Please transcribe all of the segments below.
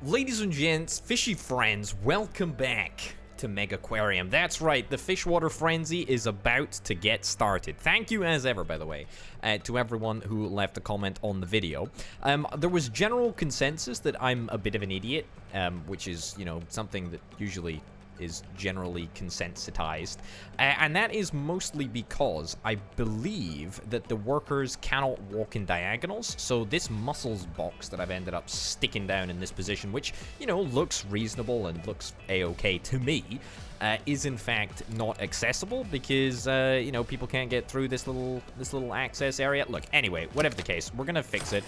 Ladies and gents, fishy friends, welcome back to Megaquarium. That's right, the Freshwater Frenzy is about to get started. Thank you as ever, by the way, to everyone who left a comment on the video. There was general consensus that I'm a bit of an idiot, which is, you know, something that usually is generally consensitized, and that is mostly because I believe that the workers cannot walk in diagonals. So this mussels box that I've ended up sticking down in this position, which, you know, looks reasonable and looks a-okay to me, is in fact not accessible because you know, people can't get through this little access area. Look, anyway, whatever the case, we're gonna fix it.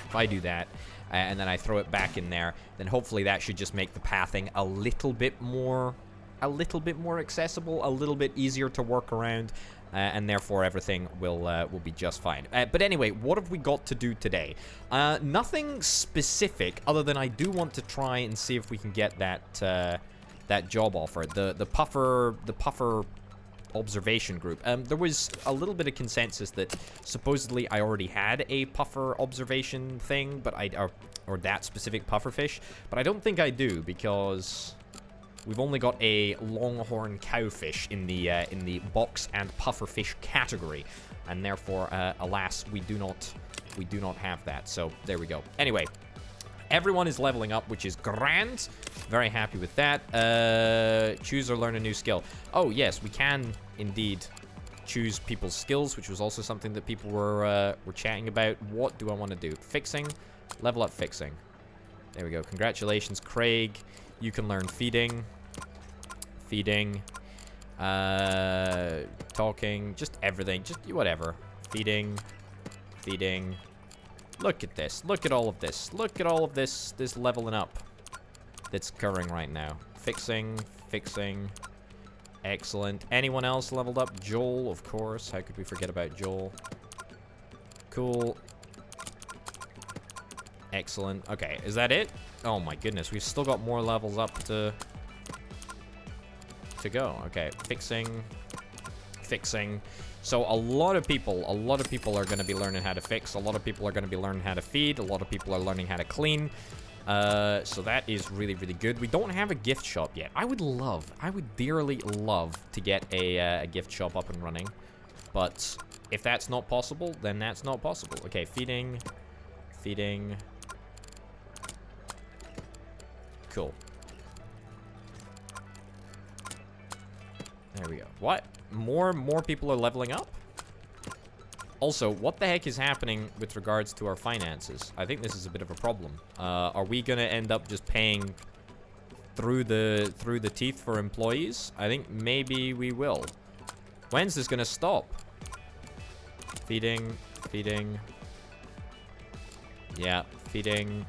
If I do that, and then I throw it back in there, then hopefully that should just make the pathing a little bit more accessible, a little bit easier to work around, and therefore everything will be just fine. But anyway, what have we got to do today? Nothing specific, other than I do want to try and see if we can get that that job offer, the puffer observation group. There was a little bit of consensus that supposedly I already had a puffer observation thing, but or that specific puffer fish, but I don't think I do because we've only got a longhorn cowfish in the box and puffer fish category, and therefore, alas, we do not have that. So there we go. Anyway. Everyone is leveling up, which is grand. Very happy with that. Choose or learn a new skill. Oh, yes, we can indeed choose people's skills, which was also something that people were chatting about. What do I want to do? Fixing. Level up fixing. There we go. Congratulations, Craig. You can learn feeding. Feeding. Talking. Just everything. Just whatever. Feeding. Feeding. Look at this. Look at all of this. Look at all of this leveling up that's occurring right now. Fixing. Fixing. Excellent. Anyone else leveled up? Joel, of course. How could we forget about Joel? Cool. Excellent. Okay, is that it? Oh my goodness, we've still got more levels up to go. Okay, fixing. Fixing. So a lot of people are going to be learning how to fix. A lot of people are going to be learning how to feed. A lot of people are learning how to clean. So that is really, really good. We don't have a gift shop yet. I would dearly love to get a gift shop up and running. But if that's not possible, then that's not possible. Okay, feeding. Feeding. Cool. There we go. What? More people are leveling up? Also, what the heck is happening with regards to our finances? I think this is a bit of a problem. Are we gonna end up just paying through the teeth for employees? I think maybe we will. When's this gonna stop? Feeding, feeding. Yeah, feeding,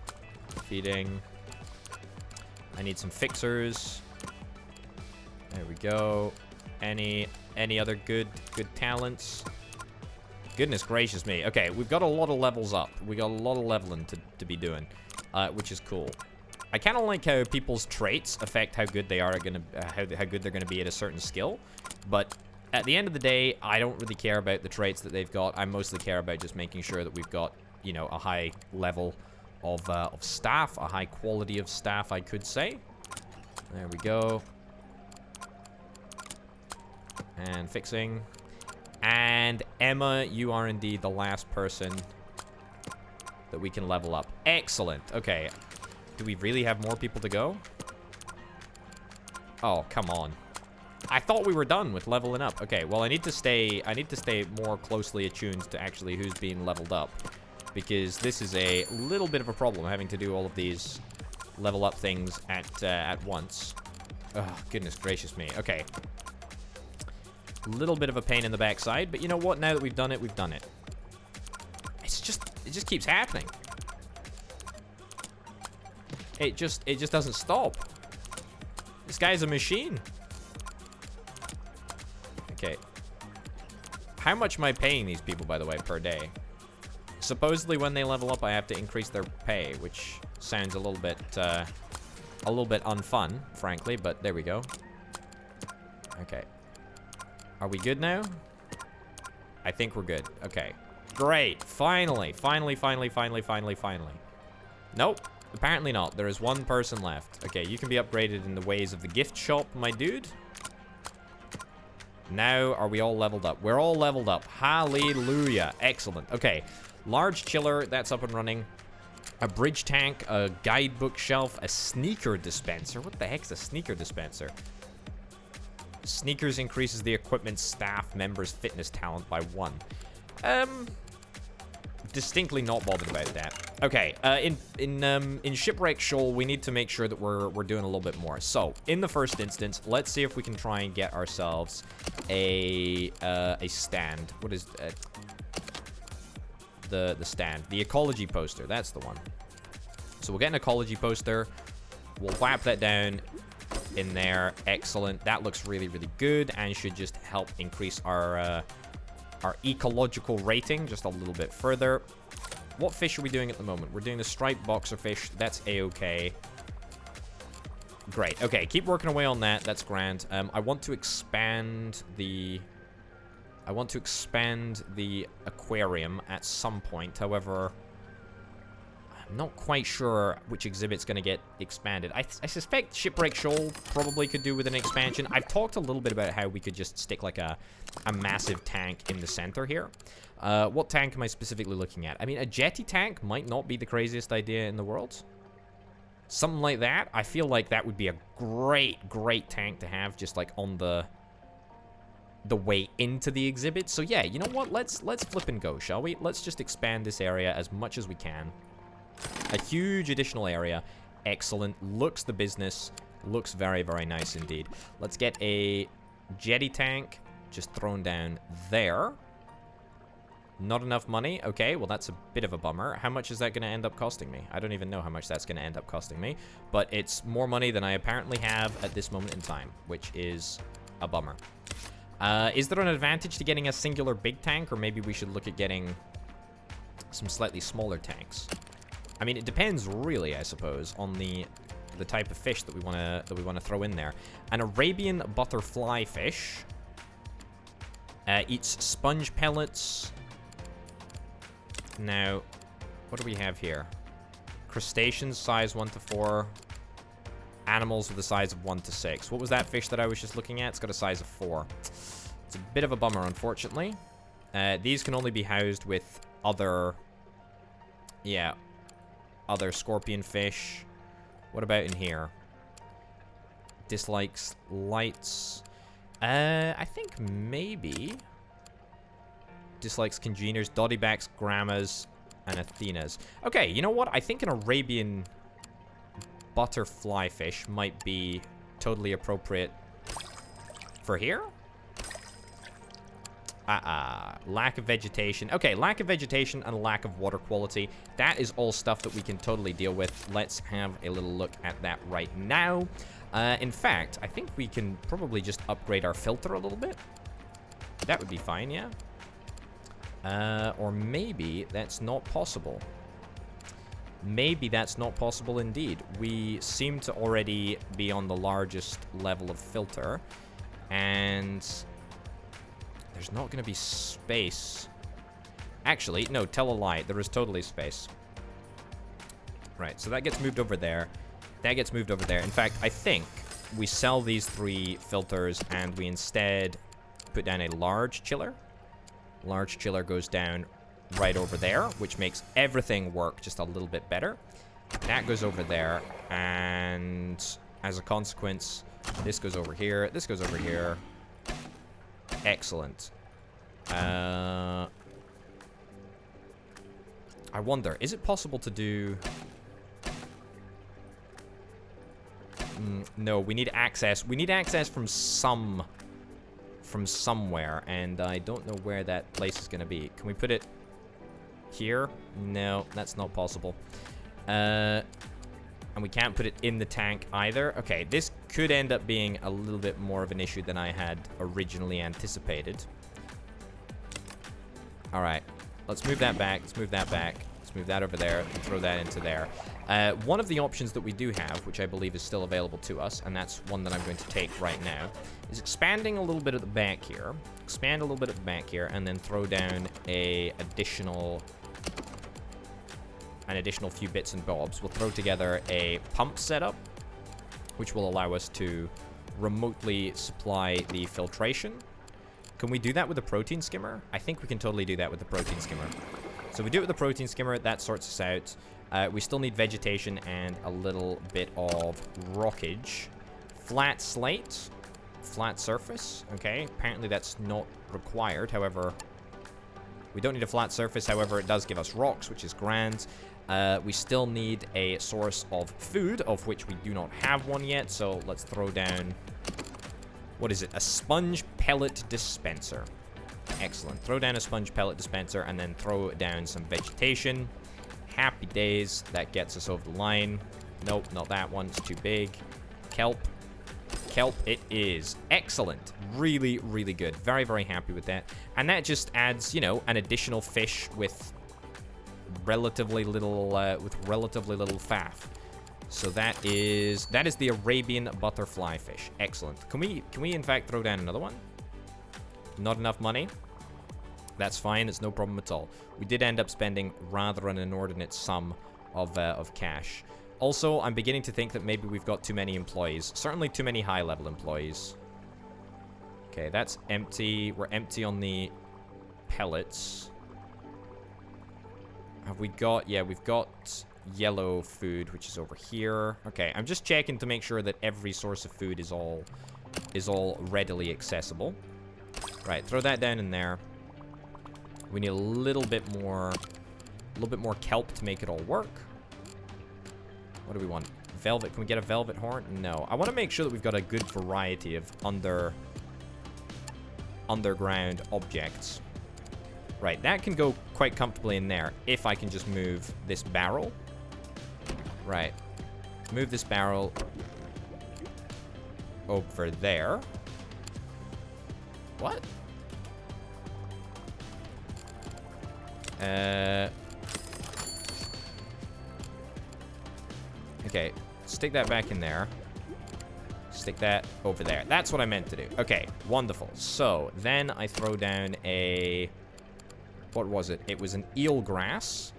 feeding. I need some fixers. There we go. Any other good talents? Goodness gracious me. Okay, we've got a lot of levels up. We got a lot of leveling to be doing, which is cool. I kind of like how people's traits affect how good they are at how good they're gonna be at a certain skill. But at the end of the day, I don't really care about the traits that they've got. I mostly care about just making sure that we've got, you know, a high level of staff, a high quality of staff, I could say. There we go. And fixing. And Emma, you are indeed the last person that we can level up. Excellent. Okay. Do we really have more people to go? Oh, come on. I thought we were done with leveling up. Okay, well, I need to stay more closely attuned to actually who's being leveled up, because this is a little bit of a problem having to do all of these level up things at once. Oh, goodness gracious me. Okay. Little bit of a pain in the backside, but you know what? Now that we've done it, we've done it. It just keeps happening. It just doesn't stop. This guy's a machine. Okay. How much am I paying these people, by the way, per day? Supposedly when they level up, I have to increase their pay, which sounds a little bit unfun, frankly, but there we go. Okay. Are we good now? I think we're good. Okay. Great. Finally. Nope. Apparently not. There is one person left. Okay, you can be upgraded in the ways of the gift shop, my dude. Now, are we all leveled up? We're all leveled up. Hallelujah. Excellent. Okay, large chiller, that's up and running. A bridge tank, a guidebook shelf, a sneaker dispenser. What the heck's a sneaker dispenser? Sneakers increases the equipment staff members' fitness talent by 1. Distinctly not bothered about that. Okay, in Shipwreck Shoal, we need to make sure that we're doing a little bit more. So, in the first instance, let's see if we can try and get ourselves a stand. What is the stand? The ecology poster. That's the one. So we'll get an ecology poster. We'll whap that down in there. Excellent. That looks really, really good and should just help increase our ecological rating just a little bit further. What fish are we doing at the moment? We're doing the striped boxer fish. That's a-okay. Great. Okay, keep working away on that. That's grand. I want to expand the aquarium at some point. However, I'm not quite sure which exhibit's going to get expanded. I suspect Shipwreck Shoal probably could do with an expansion. I've talked a little bit about how we could just stick like a massive tank in the center here. What tank am I specifically looking at? I mean, a jetty tank might not be the craziest idea in the world. Something like that. I feel like that would be a great tank to have just like on the way into the exhibit. So yeah, you know what? Let's flip and go, shall we? Let's just expand this area as much as we can. A huge additional area. Excellent. Looks the business. Looks very, very nice indeed. Let's get a jetty tank just thrown down there. Not enough money. Okay, well, that's a bit of a bummer. How much is that going to end up costing me? I don't even know how much that's going to end up costing me. But it's more money than I apparently have at this moment in time, which is a bummer. Is there an advantage to getting a singular big tank? Or maybe we should look at getting some slightly smaller tanks. I mean, it depends really, I suppose, on the type of fish that we want to throw in there. An Arabian butterfly fish eats sponge pellets. Now, what do we have here? Crustaceans, size 1 to 4. Animals with a size of 1 to 6. What was that fish that I was just looking at? It's got a size of 4. It's a bit of a bummer, unfortunately. These can only be housed with other... yeah, other scorpion fish. What about in here? Dislikes lights. I think maybe... dislikes congeners, doddybacks, grammas, and athenas. Okay, you know what? I think an Arabian butterfly fish might be totally appropriate for here. Lack of vegetation. Okay, lack of vegetation and lack of water quality. That is all stuff that we can totally deal with. Let's have a little look at that right now. In fact, I think we can probably just upgrade our filter a little bit. That would be fine, yeah. Or maybe that's not possible. Maybe that's not possible indeed. We seem to already be on the largest level of filter. And there's not going to be space. Actually, no, tell a lie. There is totally space. Right, so that gets moved over there. That gets moved over there. In fact, I think we sell these 3 filters and we instead put down a large chiller. Large chiller goes down right over there, which makes everything work just a little bit better. That goes over there, and as a consequence, this goes over here, this goes over here. Excellent. I wonder, is it possible to do... no, we need access. We need access from somewhere, and I don't know where that place is going to be. Can we put it here? No, that's not possible. And we can't put it in the tank either. Okay, this could end up being a little bit more of an issue than I had originally anticipated. All right, let's move that back. Let's move that back. Let's move that over there and throw that into there. One of the options that we do have, which I believe is still available to us, and that's one that I'm going to take right now, is expanding a little bit at the back here. Expand a little bit at the back here, and then throw down a additional an additional few bits and bobs, we'll throw together a pump setup, which will allow us to remotely supply the filtration. Can we do that with the protein skimmer? I think we can totally do that with the protein skimmer. So we do it with the protein skimmer, that sorts us out. We still need vegetation and a little bit of rockage. Flat slate, flat surface, okay. Apparently that's not required, however, we don't need a flat surface, however, it does give us rocks, which is grand. We still need a source of food, of which we do not have one yet, so let's throw down... What is it? A sponge pellet dispenser. Excellent. Throw down a sponge pellet dispenser, and then throw down some vegetation. Happy days. That gets us over the line. Nope, not that one. It's too big. Kelp. Kelp it is. Excellent. Really, really good. Very, very happy with that. And that just adds, you know, an additional fish with relatively little faff. So that is the Arabian butterfly fish. Excellent. Can we in fact throw down another one? Not enough money? That's fine. It's no problem at all. We did end up spending rather an inordinate sum of cash. Also, I'm beginning to think that maybe we've got too many employees. Certainly too many high-level employees. Okay, that's empty. We're empty on the pellets. Have we got... Yeah, we've got yellow food, which is over here. Okay, I'm just checking to make sure that every source of food is all readily accessible. Right, throw that down in there. We need a little bit more kelp to make it all work. What do we want? Velvet. Can we get a velvet horn? No. I want to make sure that we've got a good variety of underground objects. Right, that can go quite comfortably in there if I can just move this barrel. Right. Move this barrel over there. What? Okay, stick that back in there. Stick that over there. That's what I meant to do. Okay, wonderful. So, then I throw down a... What was it? It was an eelgrass.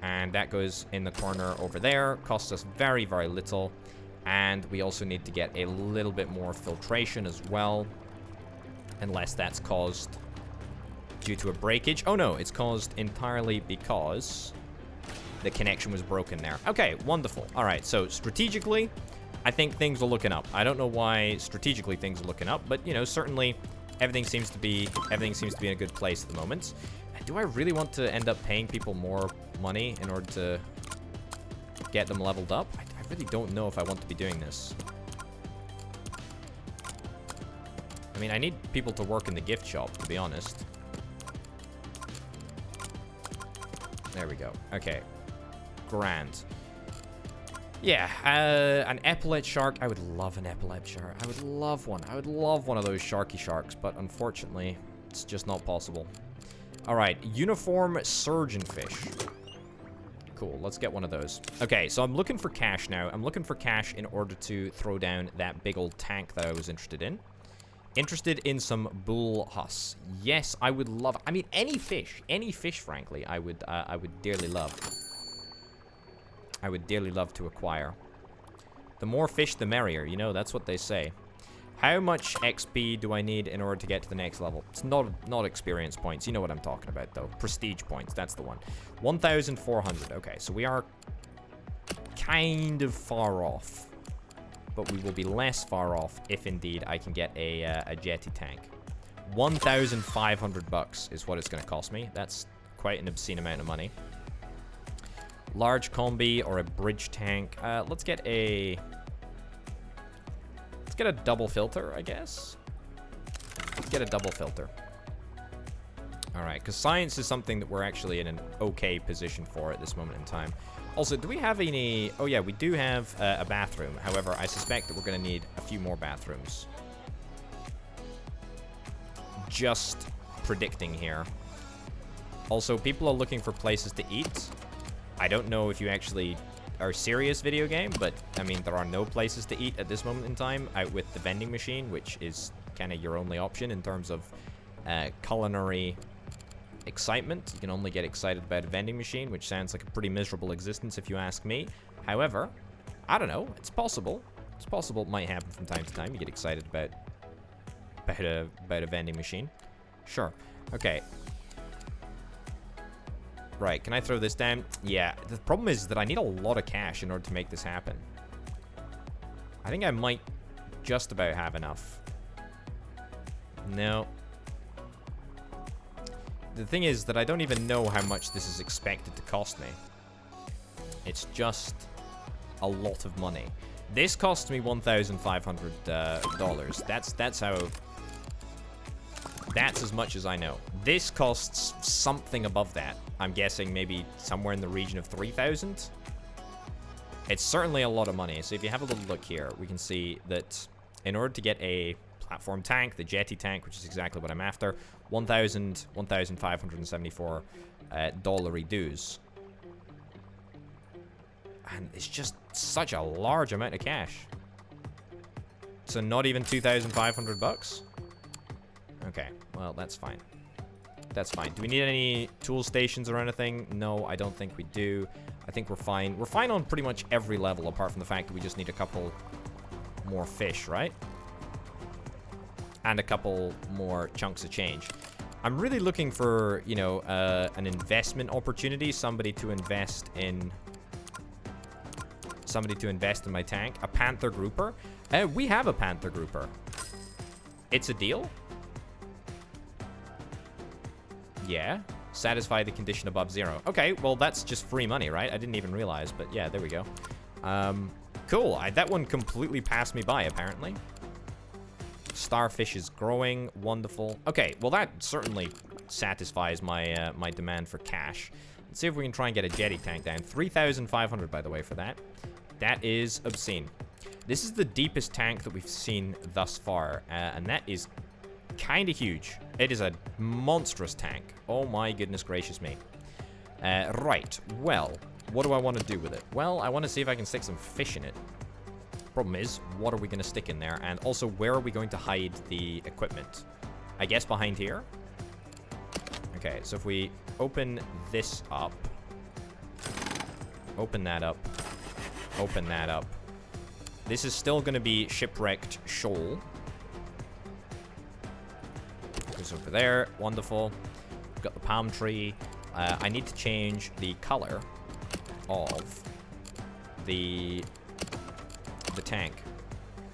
And that goes in the corner over there. Costs us very, very little. And we also need to get a little bit more filtration as well. Unless that's caused due to a breakage. Oh no, it's caused entirely because the connection was broken there. Okay, wonderful. All right, so strategically, I think things are looking up. I don't know why strategically things are looking up, but you know, certainly everything seems to be in a good place at the moment. Do I really want to end up paying people more money in order to get them leveled up? I really don't know if I want to be doing this. I mean, I need people to work in the gift shop, to be honest. There we go. Okay. Grand. Yeah, an epaulette shark. I would love an epaulette shark. I would love one. I would love one of those sharky sharks, but unfortunately, it's just not possible. All right, uniform surgeonfish. Cool, let's get one of those. Okay, so I'm looking for cash now. I'm looking for cash in order to throw down that big old tank that I was interested in. Interested in some bull huss. Yes, I would love... I mean, any fish, frankly, I would dearly love. I would dearly love to acquire. The more fish, the merrier. You know, that's what they say. How much XP do I need in order to get to the next level? It's not experience points. You know what I'm talking about, though. Prestige points. That's the one. 1,400. Okay, so we are kind of far off. But we will be less far off if indeed I can get a jetty tank. 1,500 bucks is what it's going to cost me. That's quite an obscene amount of money. Large combi or a bridge tank. Let's get a double filter, I guess. Let's get a double filter. All right, because science is something that we're actually in an okay position for at this moment in time. Also, do we have any... Oh, yeah, we do have a bathroom. However, I suspect that we're going to need a few more bathrooms. Just predicting here. Also, people are looking for places to eat. I don't know if you actually are serious, video game, but, I mean, there are no places to eat at this moment in time out with the vending machine, which is kind of your only option in terms of culinary excitement. You can only get excited about a vending machine, which sounds like a pretty miserable existence if you ask me. However, I don't know. It's possible. It's possible it might happen from time to time. You get excited about a vending machine. Sure. Okay. Right, can I throw this down? Yeah, the problem is that I need a lot of cash in order to make this happen. I think I might just about have enough. No. The thing is that I don't even know how much this is expected to cost me. It's just a lot of money. This cost me $1,500. That's how... That's as much as I know. This costs something above that. I'm guessing maybe somewhere in the region of 3,000. It's certainly a lot of money. So if you have a little look here, we can see that in order to get a platform tank, the jetty tank, which is exactly what I'm after, $1,574 dollary dues. And it's just such a large amount of cash. So not even 2,500 bucks? Okay, well, that's fine. That's fine. Do we need any tool stations or anything? No, I don't think we do. I think we're fine. We're fine on pretty much every level, apart from the fact that we just need a couple more fish, right? And a couple more chunks of change. I'm really looking for, you know, an investment opportunity. Somebody to invest in my tank. A panther grouper. We have a panther grouper. It's a deal? Yeah. Satisfy the condition above 0. Okay, well, that's just free money, right? I didn't even realize, but yeah, there we go. Cool. That one completely passed me by, apparently. Starfish is growing. Wonderful. Okay, well, that certainly satisfies my my demand for cash. Let's see if we can try and get a jetty tank down. 3,500, by the way, for that. That is obscene. This is the deepest tank that we've seen thus far, and that is kind of huge. It is a monstrous tank. Oh my goodness gracious me. Right, well, what do I want to do with it? Well, I want to see if I can stick some fish in it. Problem is, what are we going to stick in there? And also, where are we going to hide the equipment? I guess behind here? Okay, so if we open this up. Open that up. Open that up. This is still going to be Shipwrecked Shoal. Goes over there. Wonderful. We've got the palm tree. I need to change the color of the tank.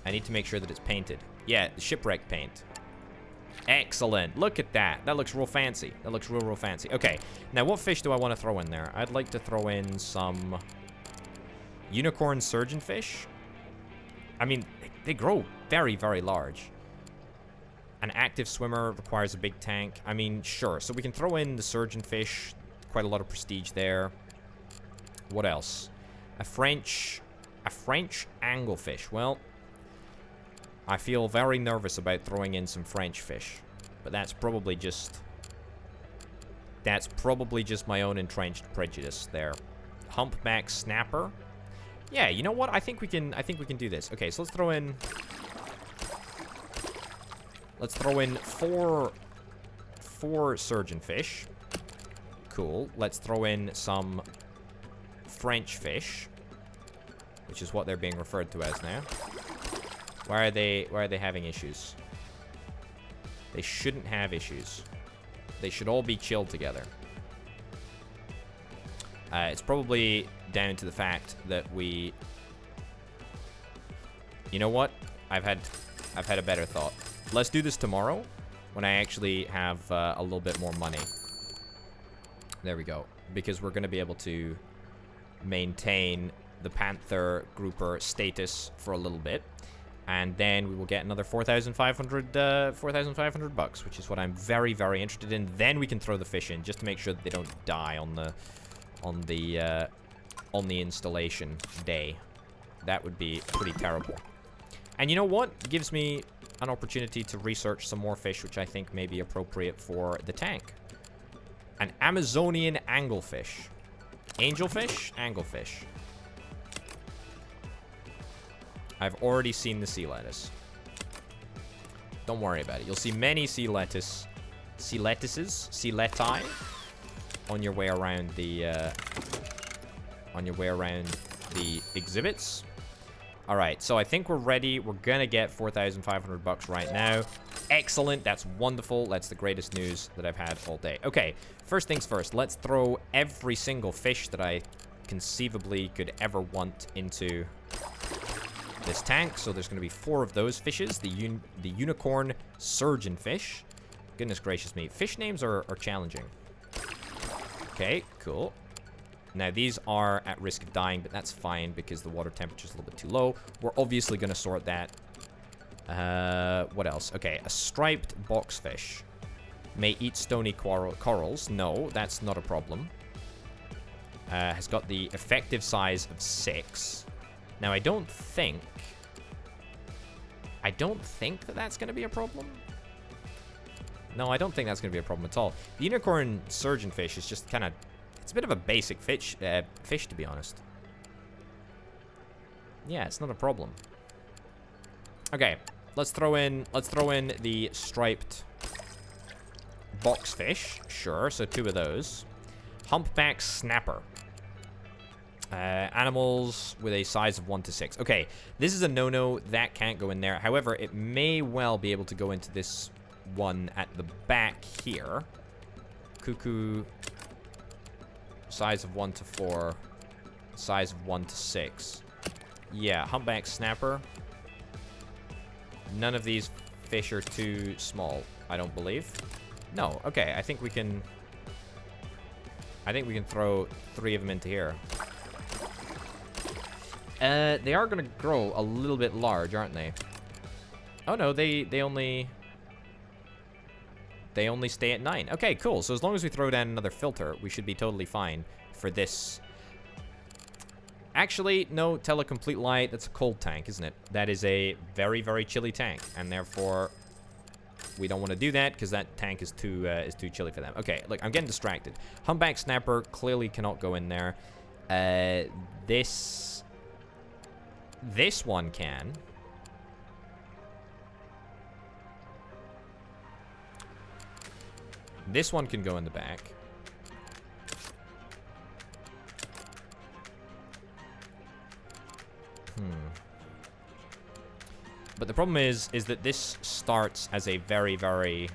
I need to make sure that it's painted. Yeah, the shipwreck paint. Excellent. Look at that. That looks real fancy. That looks real fancy. Okay. Now, what fish do I want to throw in there? I'd like to throw in some unicorn surgeonfish. I mean, they grow very, very large. An active swimmer requires a big tank. I mean, sure. So we can throw in the surgeonfish. Quite a lot of prestige there. What else? A French anglefish. Well, I feel very nervous about throwing in some French fish. But that's probably just my own entrenched prejudice there. Humpback snapper. Yeah, you know what? I think we can do this. Okay, so let's throw in four surgeonfish. Cool. Let's throw in some French fish, which is what they're being referred to as now. Why are they having issues? They shouldn't have issues. They should all be chilled together. It's probably down to the fact that we... You know what? I've had a better thought. Let's do this tomorrow when I actually have a little bit more money. There we go. Because we're going to be able to maintain the Panther Grouper status for a little bit. And then we will get another 4,500 bucks, which is what I'm very, very interested in. Then we can throw the fish in just to make sure that they don't die on the installation day. That would be pretty terrible. And you know what? It gives me an opportunity to research some more fish, which I think may be appropriate for the tank. An Amazonian anglefish. Angelfish? Anglefish. I've already seen the sea lettuce. Don't worry about it. You'll see many sea lettuce sea lettuces, sea leti, on your way around the exhibits. All right, so I think we're ready. We're gonna get 4,500 bucks right now. Excellent, that's wonderful. That's the greatest news that I've had all day. Okay, first things first, let's throw every single fish that I conceivably could ever want into this tank. So there's gonna be 4 of those fishes. The unicorn surgeon fish. Goodness gracious me, fish names are challenging. Okay, cool. Now, these are at risk of dying, but that's fine because the water temperature is a little bit too low. We're obviously going to sort that. What else? Okay, a striped boxfish. May eat stony corals. No, that's not a problem. Has got the effective size of 6. Now, I don't think that that's going to be a problem. No, I don't think that's going to be a problem at all. The unicorn surgeon fish is just kind of... It's a bit of a basic fish, to be honest. Yeah, it's not a problem. Okay, let's throw in the striped boxfish. Sure, so 2 of those. Humpback snapper. Animals with a size of 1 to 6. Okay, this is a no-no. That can't go in there. However, it may well be able to go into this one at the back here. Cuckoo... Size of 1 to 4. Size of 1 to 6. Yeah, humpback snapper. None of these fish are too small, I don't believe. No, okay, I think we can throw 3 of them into here. They are gonna grow a little bit large, aren't they? Oh no, they only stay at 9. Okay, cool. So as long as we throw down another filter, we should be totally fine for this. Actually, no, tell a complete lie. That's a cold tank, isn't it? That is a very, very chilly tank, and therefore we don't want to do that because that tank is too chilly for them. Okay, look, I'm getting distracted. Humpback snapper clearly cannot go in there. This one can. This one can go in the back. But the problem is that this starts as a very, very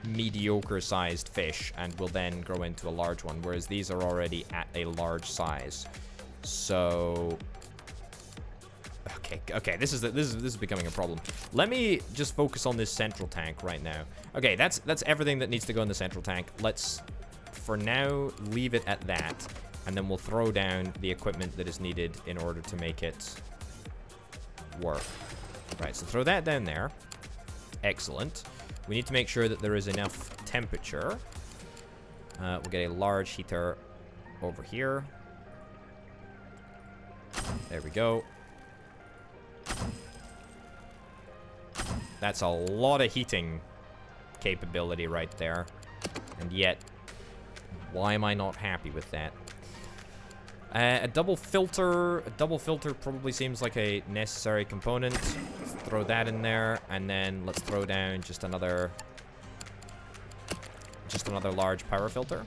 mediocre-sized fish and will then grow into a large one, whereas these are already at a large size. So... Okay, this is becoming a problem. Let me just focus on this central tank right now. Okay, that's everything that needs to go in the central tank. Let's, for now, leave it at that, and then we'll throw down the equipment that is needed in order to make it work. Right, so throw that down there. Excellent. We need to make sure that there is enough temperature. We'll get a large heater over here. There we go. That's a lot of heating capability right there. And yet, why am I not happy with that? A double filter probably seems like a necessary component. Let's throw that in there, and then let's throw down just another large power filter.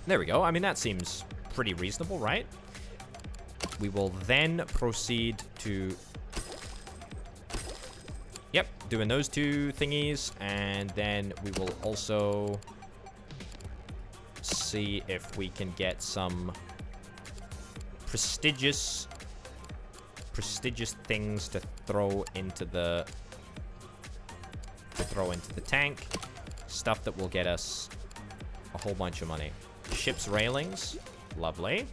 There we go. I mean, that seems pretty reasonable, right? We will then proceed to... Yep, doing those 2 thingies, and then we will also see if we can get some prestigious things to throw into the tank. Stuff that will get us a whole bunch of money. Ship's railings, lovely.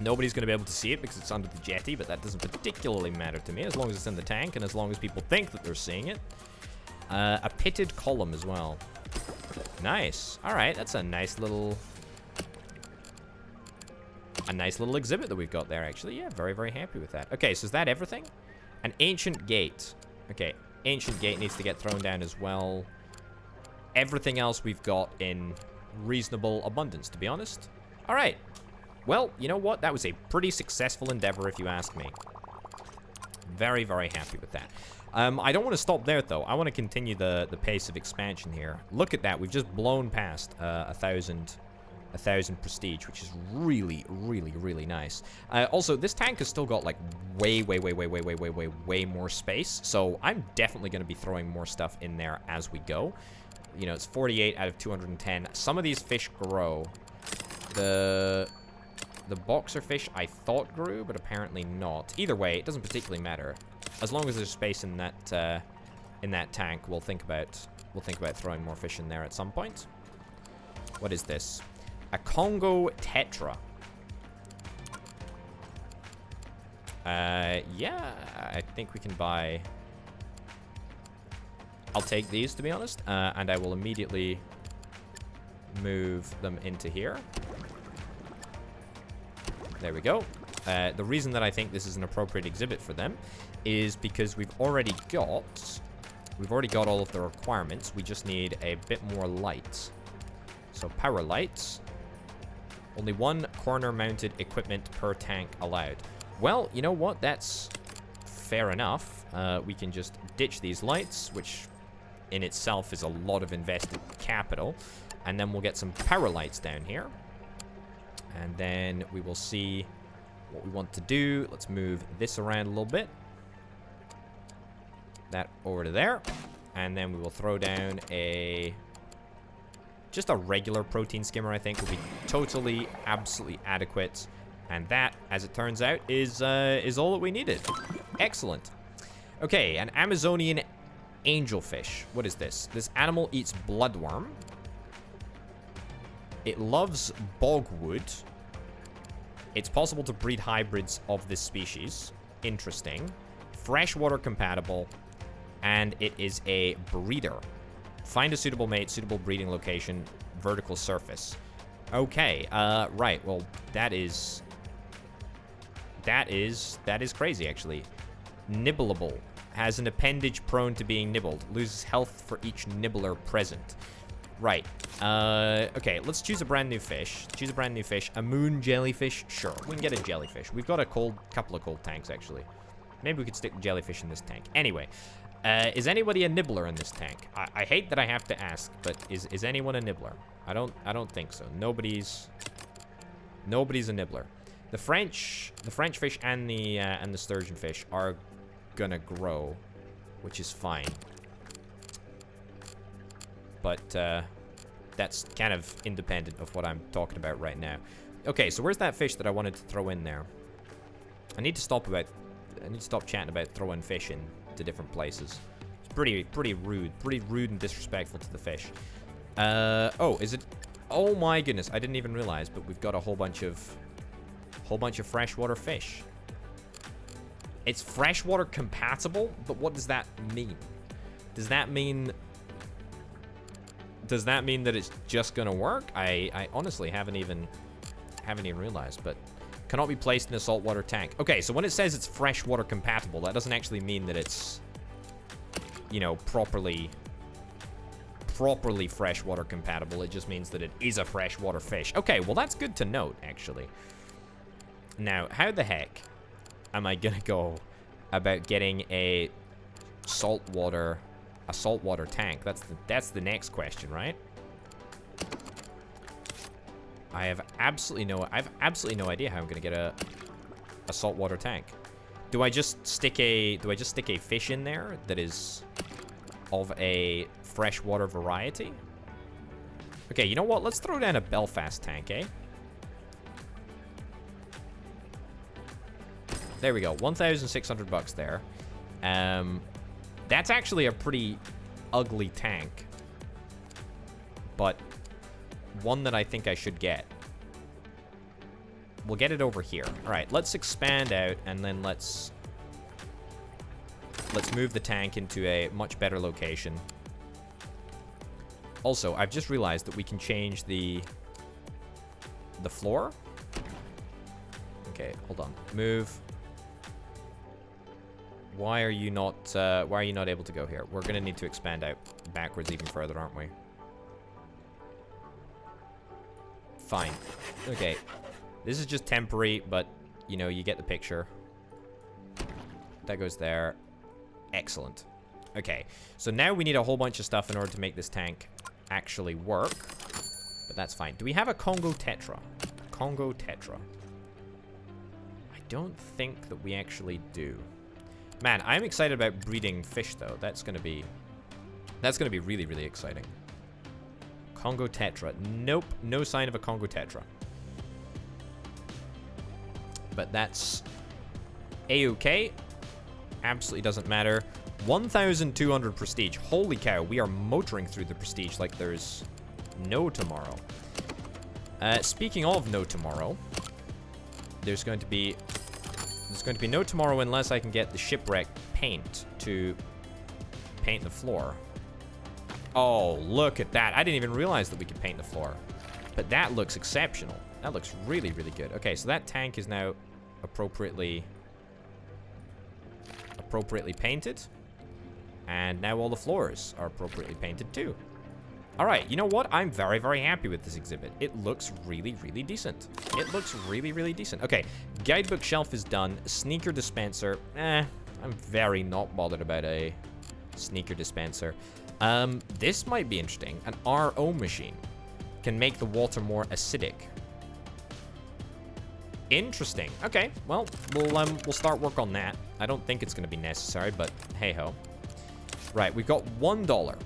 Nobody's going to be able to see it because it's under the jetty, but that doesn't particularly matter to me as long as it's in the tank and as long as people think that they're seeing it. A pitted column as well. Nice. All right, that's a nice little exhibit that we've got there, actually. Yeah, very, very happy with that. Okay, so is that everything? An ancient gate. Okay, ancient gate needs to get thrown down as well. Everything else we've got in reasonable abundance, to be honest. All right. Well, you know what? That was a pretty successful endeavor, if you ask me. Very, very happy with that. I don't want to stop there, though. I want to continue the pace of expansion here. Look at that. We've just blown past 1,000 prestige, which is really, really, really nice. Also, this tank has still got, like, way more space. So I'm definitely going to be throwing more stuff in there as we go. You know, it's 48 out of 210. Some of these fish grow. The boxer fish I thought grew, but apparently not. Either way, it doesn't particularly matter. As long as there's space in that tank, we'll think about throwing more fish in there at some point. What is this? A Congo Tetra. Yeah, I think we can buy. I'll take these, to be honest, and I will immediately move them into here. There we go. The reason that I think this is an appropriate exhibit for them is because we've already got all of the requirements. We just need a bit more light. So power lights. Only one corner-mounted equipment per tank allowed. Well, you know what? That's fair enough. We can just ditch these lights, which in itself is a lot of invested capital. And then we'll get some power lights down here. And then we will see what we want to do. Let's move this around a little bit. That over to there. And then we will throw down just a regular protein skimmer, I think, will be totally, absolutely adequate. And that, as it turns out, is all that we needed. Excellent. Okay, an Amazonian angelfish. What is this? This animal eats bloodworm. It loves bogwood. It's possible to breed hybrids of this species. Interesting. Freshwater compatible. And it is a breeder. Find a suitable mate, suitable breeding location, vertical surface. Okay, right. Well, that is crazy, actually. Nibbleable. Has an appendage prone to being nibbled. Loses health for each nibbler present. Right. Okay, let's choose a brand new fish. Choose a brand new fish. A moon jellyfish? Sure, we can get a jellyfish. We've got a couple of cold tanks, actually. Maybe we could stick jellyfish in this tank. Anyway, is anybody a nibbler in this tank? I hate that I have to ask, but is anyone a nibbler? I don't think so. Nobody's a nibbler. The French fish and the sturgeon fish are gonna grow, which is fine. But that's kind of independent of what I'm talking about right now. Okay, so where's that fish that I wanted to throw in there? I need to stop chatting about throwing fish into different places. It's pretty rude and disrespectful to the fish. Oh, is it? Oh my goodness, I didn't even realize, but we've got a whole bunch of freshwater fish. It's freshwater compatible, but what does that mean? Does that mean that it's just gonna work? I honestly haven't even realized, but cannot be placed in a saltwater tank. Okay, so when it says it's freshwater compatible, that doesn't actually mean that it's, you know, properly freshwater compatible. It just means that it is a freshwater fish. Okay, well that's good to note, actually. Now, how the heck am I gonna go about getting a saltwater tank? That's the next question, right? I have absolutely no idea how I'm gonna get a saltwater tank. Do I just stick a fish in there that is of a freshwater variety? Okay, you know what? Let's throw down a Belfast tank, eh? There we go. 1,600 bucks there. That's actually a pretty ugly tank, but one that I think I should get. We'll get it over here. All right, let's expand out, and then let's move the tank into a much better location. Also, I've just realized that we can change the floor. Okay, hold on. Move. Why are you not able to go here? We're gonna need to expand out backwards even further, aren't we? Fine. Okay. This is just temporary, but, you know, you get the picture. That goes there. Excellent. Okay, so now we need a whole bunch of stuff in order to make this tank actually work. But that's fine. Do we have a Congo Tetra? Congo Tetra. I don't think that we actually do. Man, I'm excited about breeding fish, though. That's gonna be really, really exciting. Congo Tetra. Nope, no sign of a Congo Tetra. But that's A-okay. Absolutely doesn't matter. 1,200 prestige. Holy cow, we are motoring through the prestige like there's no tomorrow. Speaking of no tomorrow, there's going to be no tomorrow unless I can get the shipwreck paint to paint the floor. Oh, look at that. I didn't even realize that we could paint the floor. But that looks exceptional. That looks really, really good. Okay, so that tank is now appropriately painted. And now all the floors are appropriately painted too. All right, you know what? I'm very, very happy with this exhibit. It looks really, really decent. It looks really, really decent. Okay, guidebook shelf is done. Sneaker dispenser. I'm very not bothered about a sneaker dispenser. This might be interesting. An RO machine can make the water more acidic. Interesting. Okay, well, we'll start work on that. I don't think it's going to be necessary, but hey-ho. Right, we've got $1.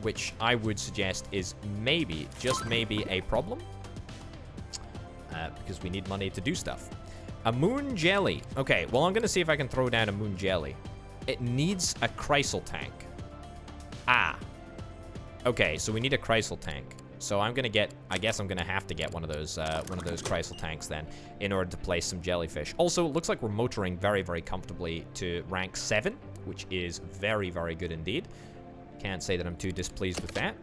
Which I would suggest is maybe, just maybe, a problem. Because we need money to do stuff. A moon jelly. Okay, well, I'm going to see if I can throw down a moon jelly. It needs a chrysal tank. Ah. Okay, so we need a chrysal tank. So I'm going to get, I guess I'm going to have to get one of those chrysal tanks then in order to place some jellyfish. Also, it looks like we're motoring very, very comfortably to rank 7, which is very, very good indeed. Can't say that I'm too displeased with that.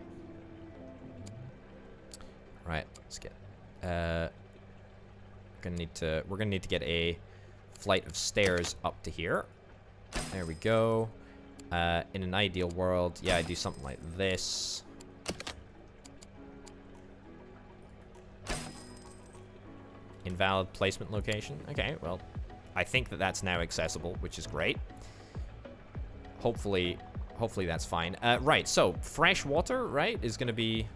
Right, let's get. We're gonna need to get a flight of stairs up to here. There we go. In an ideal world, yeah, I do something like this. Invalid placement location. Okay, well, I think that that's now accessible, which is great. Hopefully that's fine. Right, so freshwater, right, is gonna be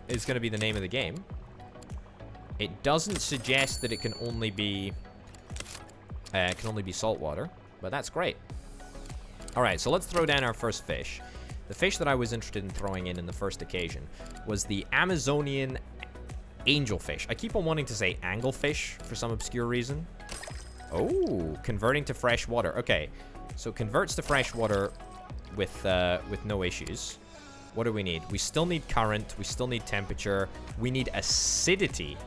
the name of the game. It doesn't suggest that it can only be saltwater, but that's great. All right, so let's throw down our first fish. The fish that I was interested in throwing in the first occasion was the Amazonian angelfish. I keep on wanting to say anglefish for some obscure reason. Oh, converting to freshwater. Okay, so converts to freshwater with no issues. What do we need? We still need current. We still need temperature. We need acidity.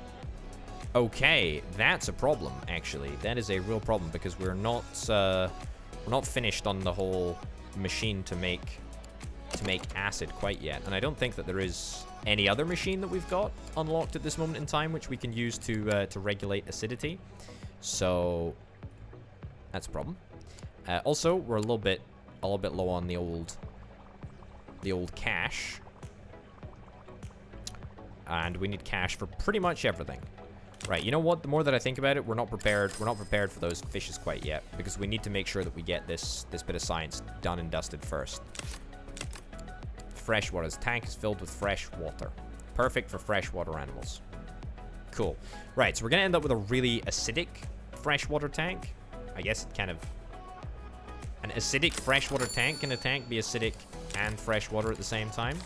Okay, that's a problem, actually. That is a real problem because we're not finished on the whole machine to make acid quite yet. And I don't think that there is any other machine that we've got unlocked at this moment in time which we can use to regulate acidity. So that's a problem. Also, we're a little bit low on the old cash, and we need cash for pretty much everything. Right, you know what? The more that I think about it, we're not prepared for those fishes quite yet, because we need to make sure that we get this bit of science done and dusted first. Freshwater. This tank is filled with fresh water. Perfect for freshwater animals. Cool. Right, so we're gonna end up with a really acidic freshwater tank. I guess it kind of... An acidic freshwater tank. Can a tank be acidic and freshwater at the same time?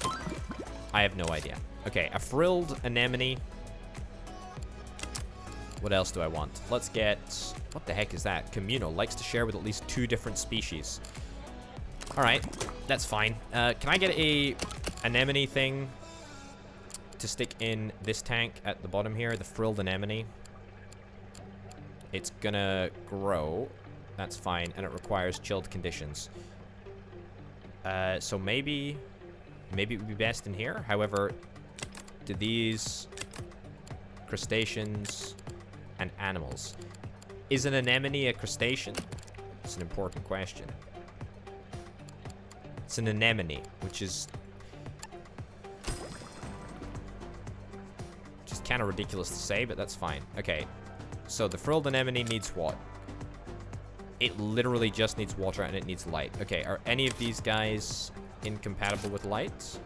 I have no idea. Okay, a frilled anemone. What else do I want? Let's get... What the heck is that? Communal. Likes to share with at least 2 different species. Alright, that's fine. Can I get a anemone thing to stick in this tank at the bottom here? The frilled anemone. It's gonna grow. That's fine, and it requires chilled conditions. So maybe it would be best in here. However, do these crustaceans and animals... Is an anemone a crustacean? It's an important question. It's an anemone, which is just kind of ridiculous to say, but that's fine. Okay, so the frilled anemone needs what? It literally just needs water and it needs light. Okay, are any of these guys incompatible with light?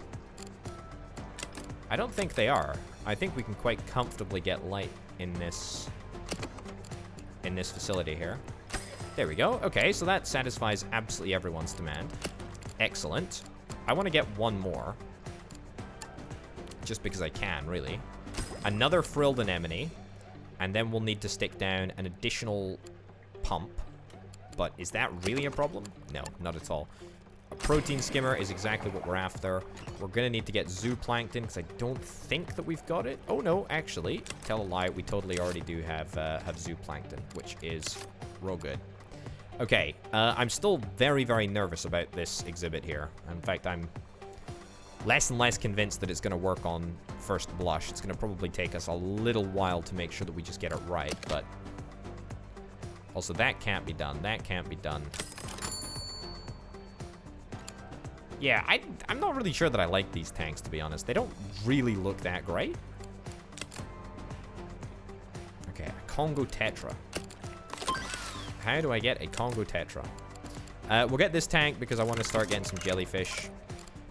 I don't think they are. I think we can quite comfortably get light in this facility here. There we go. Okay, so that satisfies absolutely everyone's demand. Excellent. I want to get one more. Just because I can, really. Another frilled anemone. And then we'll need to stick down an additional pump. But is that really a problem? No, not at all. A protein skimmer is exactly what we're after. We're going to need to get zooplankton because I don't think that we've got it. Oh, no, actually. Tell a lie. We totally already do have zooplankton, which is real good. Okay, I'm still very, very nervous about this exhibit here. In fact, I'm less and less convinced that it's going to work on first blush. It's going to probably take us a little while to make sure that we just get it right, but also that can't be done. That can't be done. Yeah, I'm not really sure that I like these tanks, to be honest. They don't really look that great. Okay, a Congo Tetra. How do I get a Congo Tetra? We'll get this tank because I want to start getting some jellyfish.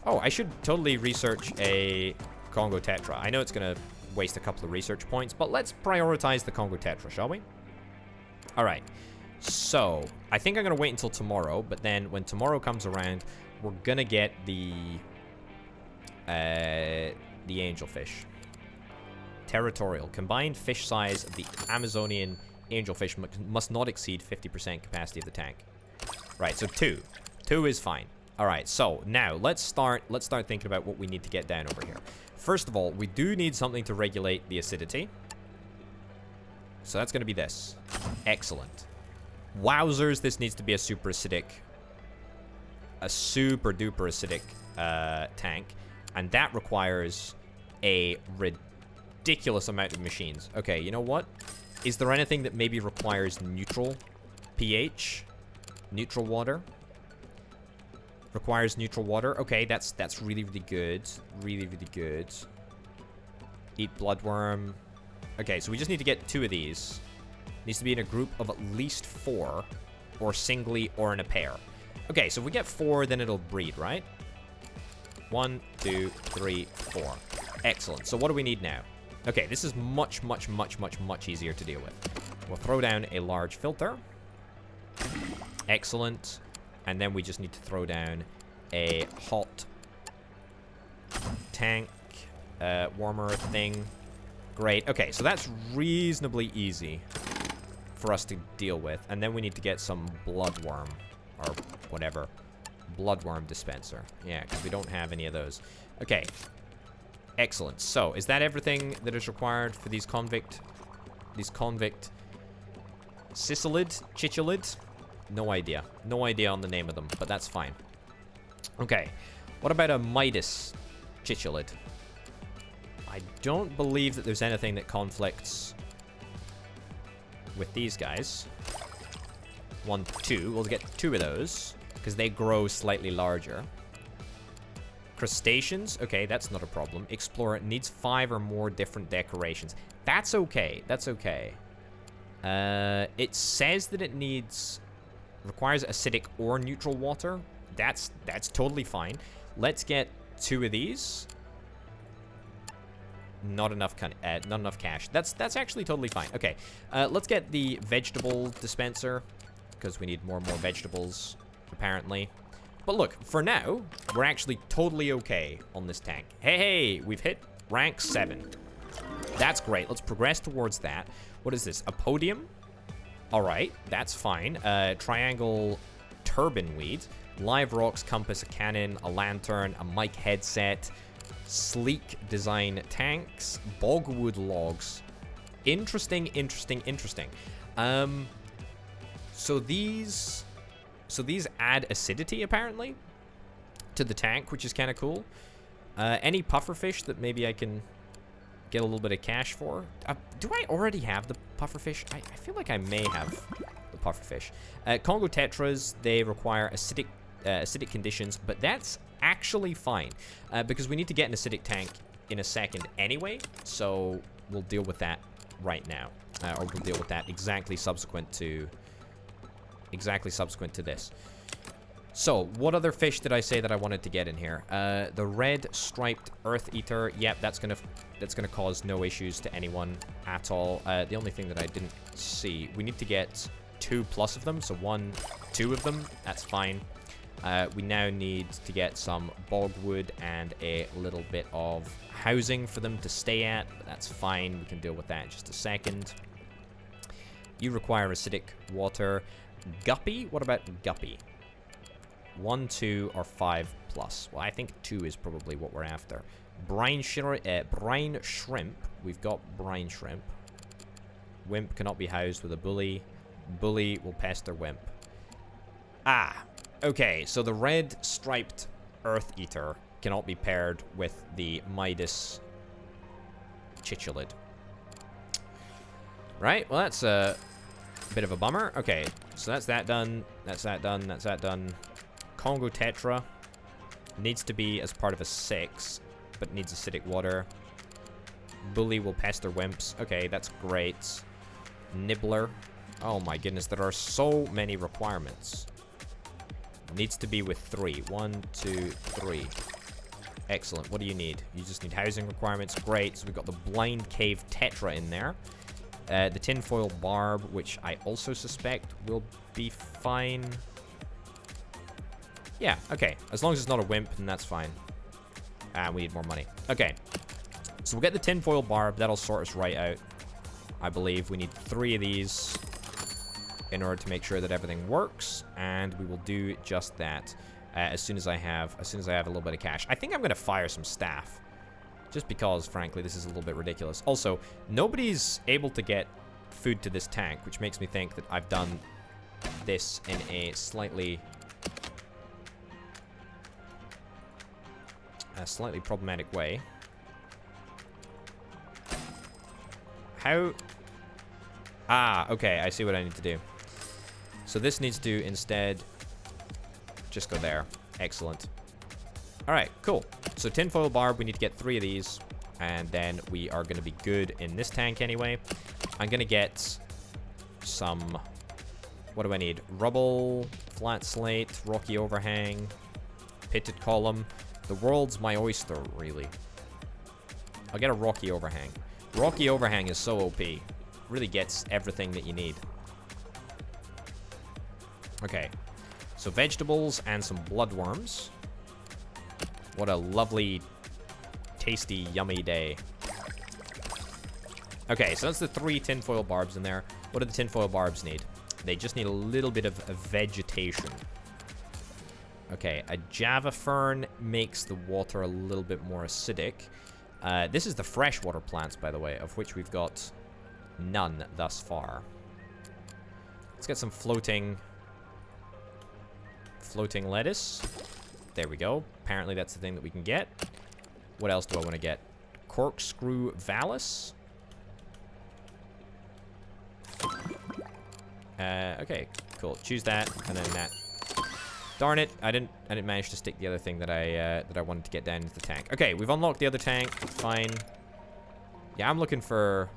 Oh, I should totally research a Congo Tetra. I know it's going to waste a couple of research points, but let's prioritize the Congo Tetra, shall we? All right. So, I think I'm going to wait until tomorrow, but then when tomorrow comes around, we're going to get the angelfish. Territorial. Combined fish size of the Amazonian angelfish must not exceed 50% capacity of the tank. Right, so 2. 2 is fine. All right, so now let's start thinking about what we need to get down over here. First of all, we do need something to regulate the acidity. So that's going to be this. Excellent. Wowzers, this needs to be a super acidic, a super duper acidic tank, and that requires a ridiculous amount of machines. Okay, you know what? Is there anything that maybe requires neutral pH? Neutral water? Requires neutral water. Okay, that's really, really good. Really, really good. Eat bloodworm. Okay, so we just need to get 2 of these. Needs to be in a group of at least 4, or singly, or in a pair. Okay, so if we get 4, then it'll breed, right? 1, 2, 3, 4. Excellent. So what do we need now? Okay, this is much, much, much, much, much easier to deal with. We'll throw down a large filter. Excellent. And then we just need to throw down a hot tank warmer thing. Great. Okay, so that's reasonably easy for us to deal with. And then we need to get some bloodworm or whatever. Bloodworm dispenser. Yeah, because we don't have any of those. Okay. Excellent. So, is that everything that is required for these convict Cicilid? Chicholid? No idea. No idea on the name of them, but that's fine. Okay. What about a Midas Chicholid? I don't believe that there's anything that conflicts with these guys. 1, 2. We'll get 2 of those, because they grow slightly larger. Crustaceans. Okay, that's not a problem. Explorer needs 5 or more different decorations. That's okay. That's okay. It says that it requires acidic or neutral water. That's totally fine. Let's get 2 of these. Not enough cash. That's actually totally fine. Okay, let's get the vegetable dispenser because we need more and more vegetables apparently. But look, for now, we're actually totally okay on this tank. Hey, we've hit rank 7. That's great. Let's progress towards that. What is this? A podium? All right, that's fine. Triangle turbine weed. Live rocks, compass, a cannon, a lantern, a mic headset, sleek design tanks, bogwood logs. Interesting. So these add acidity, apparently, to the tank, which is kind of cool. Any pufferfish that maybe I can get a little bit of cash for? Do I already have the pufferfish? I feel like I may have the pufferfish. Congo Tetras, they require acidic conditions, but that's actually fine, because we need to get an acidic tank in a second anyway, so we'll deal with that right now. Or we'll deal with that exactly subsequent to exactly subsequent to this. So, what other fish did I say that I wanted to get in here? The red striped earth eater. Yep, that's gonna cause no issues to anyone at all. The only thing that I didn't see, we need to get 2+ of them. So 2 of them. That's fine. We now need to get some bogwood and a little bit of housing for them to stay at. But that's fine. We can deal with that in just a second. You require acidic water. Guppy? What about guppy? 1, 2, or 5+. Well, I think 2 is probably what we're after. Brine shrimp. We've got brine shrimp. Wimp cannot be housed with a bully. Bully will pester wimp. Ah, okay. So the red striped earth eater cannot be paired with the Midas chicholid. Right. Well, that's a bit of a bummer. Okay. So that's that done. That's that done. That's that done. Congo Tetra needs to be as part of a 6, but needs acidic water. Bully will pester wimps. Okay, that's great. Nibbler. Oh my goodness, there are so many requirements. Needs to be with 3. 1, 2, 3. Excellent. What do you need? You just need housing requirements. Great. So we've got the Blind Cave Tetra in there. The tinfoil barb, which I also suspect will be fine. Yeah, okay. As long as it's not a wimp, then that's fine. Ah, we need more money. Okay. So we'll get the tinfoil barb. That'll sort us right out. I believe we need 3 of these in order to make sure that everything works, and we will do just that as soon as I have a little bit of cash. I think I'm going to fire some staff, just because, frankly, this is a little bit ridiculous. Also, nobody's able to get food to this tank, which makes me think that I've done this in a slightly problematic way. How? Ah, okay, I see what I need to do. So this needs to instead just go there. Excellent. Alright, cool. So tinfoil barb, we need to get 3 of these, and then we are going to be good in this tank anyway. I'm going to get some... What do I need? Rubble, flat slate, rocky overhang, pitted column. The world's my oyster, really. I'll get a rocky overhang. Rocky overhang is so OP. Really gets everything that you need. Okay. So vegetables and some bloodworms. What a lovely, tasty, yummy day. Okay, so that's the 3 tinfoil barbs in there. What do the tinfoil barbs need? They just need a little bit of vegetation. Okay, a Java fern makes the water a little bit more acidic. This is the freshwater plants, by the way, of which we've got none thus far. Let's get some floating lettuce. There we go. Apparently that's the thing that we can get. What else do I want to get? Corkscrew Vallis. Okay, cool. Choose that, and then that. Darn it! I didn't manage to stick the other thing that I wanted to get down into the tank. Okay, we've unlocked the other tank. Fine. Yeah, I'm looking for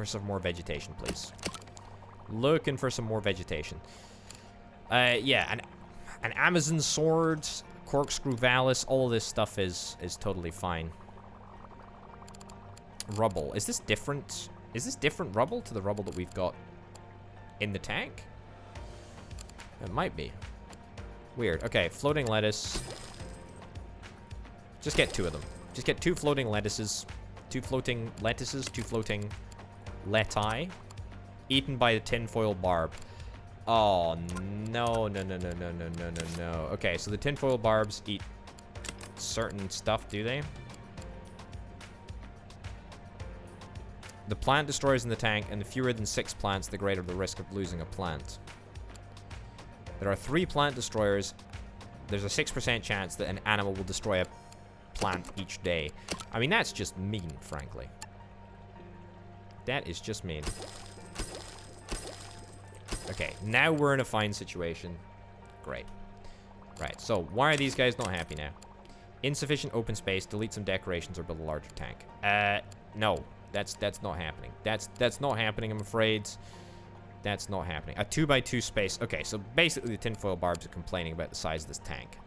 some more vegetation, please. Looking for some more vegetation. Yeah, an Amazon sword, corkscrew vallis, all of this stuff is totally fine. Rubble. Is this different? Is this different rubble to the rubble that we've got in the tank? It might be. Weird. Okay, floating lettuce. Just get 2 of them. Just get 2 floating lettuces. 2 floating lettuces. 2 floating leti. Eaten by the tinfoil barb. Oh, no, no, no, no, no, no, no, no, no. Okay, so the tinfoil barbs eat certain stuff, do they? The plant destroyers in the tank, and the fewer than 6 plants, the greater the risk of losing a plant. There are 3 plant destroyers. There's a 6% chance that an animal will destroy a plant each day. I mean, that's just mean, frankly. That is just mean. Okay, now we're in a fine situation. Great. Right, so why are these guys not happy now? Insufficient open space, delete some decorations, or build a larger tank. No, that's not happening. That's not happening, I'm afraid. that's not happening. A 2x2 space. Okay, so basically the tinfoil barbs are complaining about the size of this tank.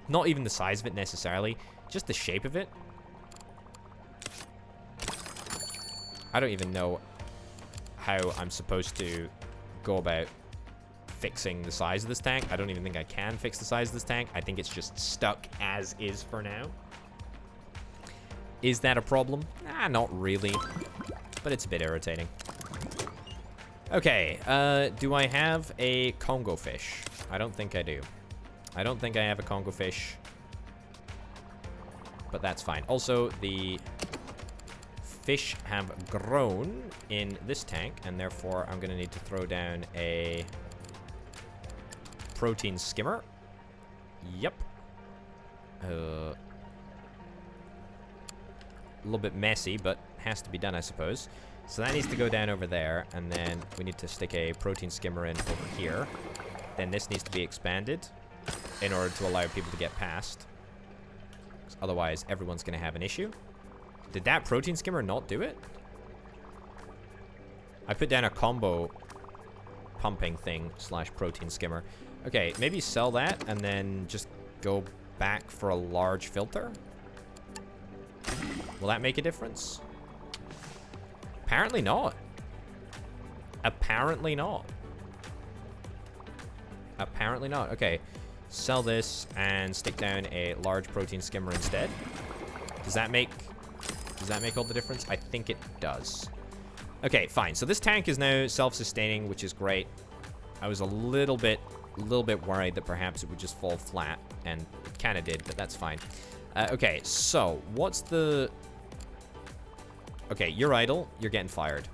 Not even the size of it necessarily, just the shape of it. I don't even know how I'm supposed to go about fixing the size of this tank. I don't even think I can fix the size of this tank. I think it's just stuck as is for now. Is that a problem? Not really, but it's a bit irritating. Okay, do I have a Congo fish? I don't think I do. I don't think I have a Congo fish, but that's fine. Also, the fish have grown in this tank, and therefore I'm going to need to throw down a protein skimmer. Yep. A little bit messy, but has to be done, I suppose. So that needs to go down over there, and then we need to stick a protein skimmer in over here. Then this needs to be expanded in order to allow people to get past. Otherwise, everyone's going to have an issue. Did that protein skimmer not do it? I put down a combo pumping thing / protein skimmer. Okay, maybe sell that and then just go back for a large filter. Will that make a difference? Apparently not. Apparently not. Apparently not. Okay, sell this and stick down a large protein skimmer instead. Does that make all the difference? I think it does. Okay, fine. So this tank is now self-sustaining, which is great. I was a little bit worried that perhaps it would just fall flat, and it kind of did, but that's fine. Okay, so what's the... Okay, you're idle. You're getting fired.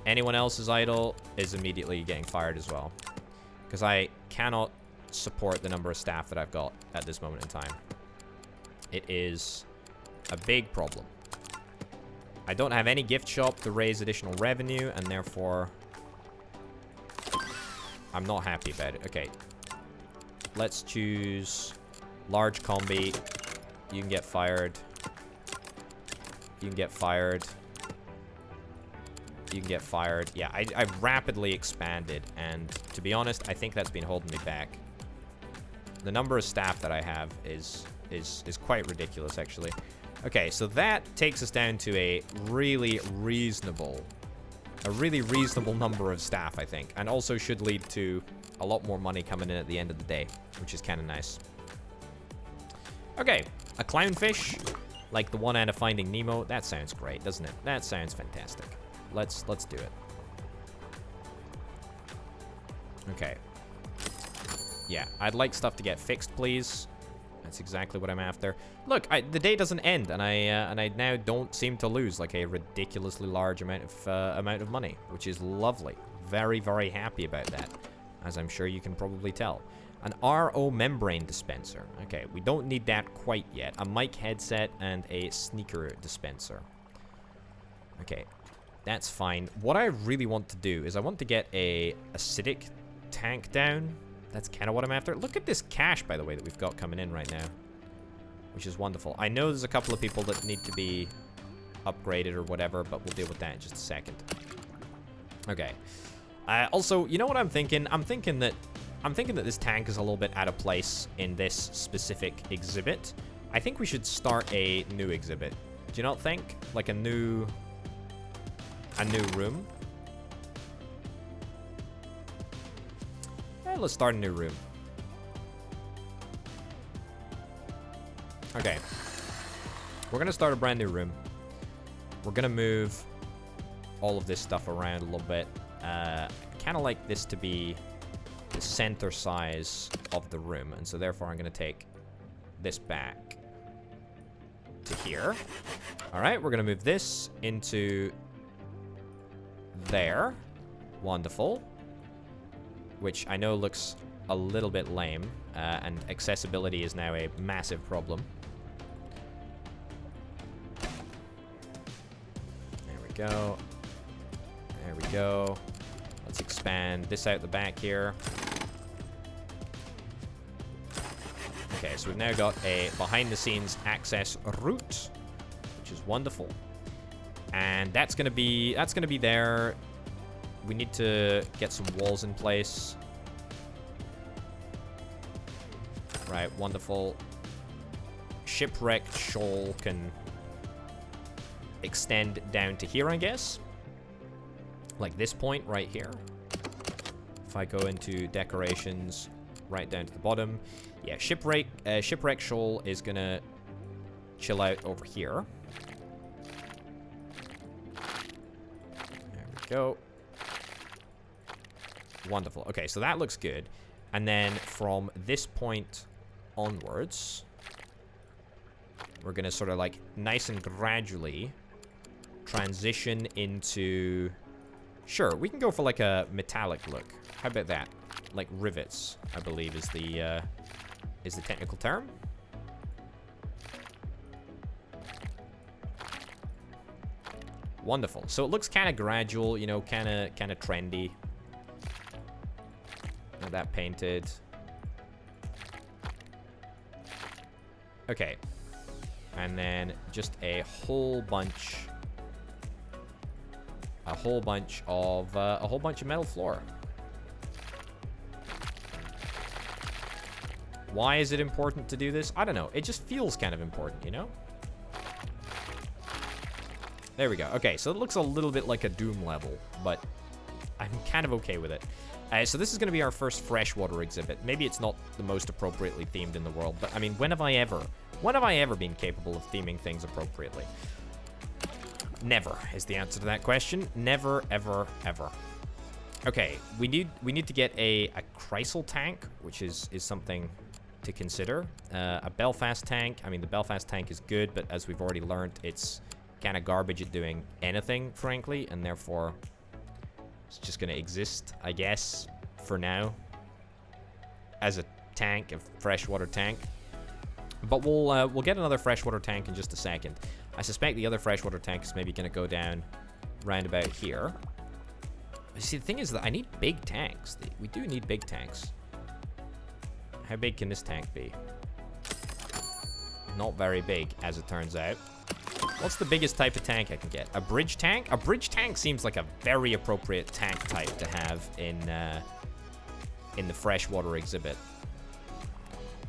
Anyone else is idle is immediately getting fired as well. Because I cannot support the number of staff that I've got at this moment in time. It is a big problem. I don't have any gift shop to raise additional revenue, and therefore I'm not happy about it. Okay. Let's choose large combi. You can get fired. You can get fired. You can get fired. Yeah, I've rapidly expanded, and to be honest, I think that's been holding me back. The number of staff that I have is quite ridiculous, actually. Okay, so that takes us down to a really reasonable number of staff, I think, and also should lead to a lot more money coming in at the end of the day, which is kind of nice. Okay, a clownfish, like the one out of Finding Nemo. That sounds great, doesn't it? That sounds fantastic. Let's do it. Okay. Yeah, I'd like stuff to get fixed, please. That's exactly what I'm after. Look, the day doesn't end, and I now don't seem to lose like a ridiculously large amount of money, which is lovely. Very, very happy about that, as I'm sure you can probably tell. An RO membrane dispenser. Okay, we don't need that quite yet. A mic headset and a sneaker dispenser. Okay, that's fine. What I really want to do is I want to get a acidic tank down. That's kind of what I'm after. Look at this cash, by the way, that we've got coming in right now, which is wonderful. I know there's a couple of people that need to be upgraded or whatever, but we'll deal with that in just a second. Okay. Also, you know what I'm thinking? I'm thinking that this tank is a little bit out of place in this specific exhibit. I think we should start a new exhibit. Do you not think? Like a new room? Let's start a new room. Okay. We're going to start a brand new room. We're going to move all of this stuff around a little bit. Kind of like this to be the center size of the room. And so therefore I'm going to take this back to here. All right, we're going to move this into there. Wonderful. Which I know looks a little bit lame, and accessibility is now a massive problem. There we go. There we go. Let's expand this out the back here. Okay, so we've now got a behind-the-scenes access route, which is wonderful. And that's gonna be there. We need to get some walls in place. Right, wonderful. Shipwrecked shoal can extend down to here, I guess. Like this point right here. If I go into decorations, right down to the bottom. Yeah, shipwreck shoal is gonna chill out over here. There we go. Wonderful. Okay, so that looks good. And then from this point onwards, we're gonna sort of like nice and gradually transition into... Sure, we can go for like a metallic look. How about that? Like rivets, I believe is the technical term. Wonderful. So it looks kind of gradual, you know, kind of trendy. Now that painted. Okay. And then just a whole bunch of metal floor. Why is it important to do this? I don't know. It just feels kind of important, you know? There we go. Okay, so it looks a little bit like a Doom level, but I'm kind of okay with it. So this is going to be our first freshwater exhibit. Maybe it's not the most appropriately themed in the world, but I mean, when have I ever been capable of theming things appropriately? Never is the answer to that question. Never, ever, ever. Okay, we need to get a Chrysal tank, which is something to consider. A Belfast tank. I mean, the Belfast tank is good, but as we've already learned, it's kind of garbage at doing anything, frankly, and therefore it's just going to exist, I guess, for now, as a tank, a freshwater tank. But we'll get another freshwater tank in just a second. I suspect the other freshwater tank is maybe going to go down round about here. See, the thing is that I need big tanks. We do need big tanks. How big can this tank be? Not very big, as it turns out. What's the biggest type of tank I can get? A bridge tank? A bridge tank seems like a very appropriate tank type to have in the freshwater exhibit.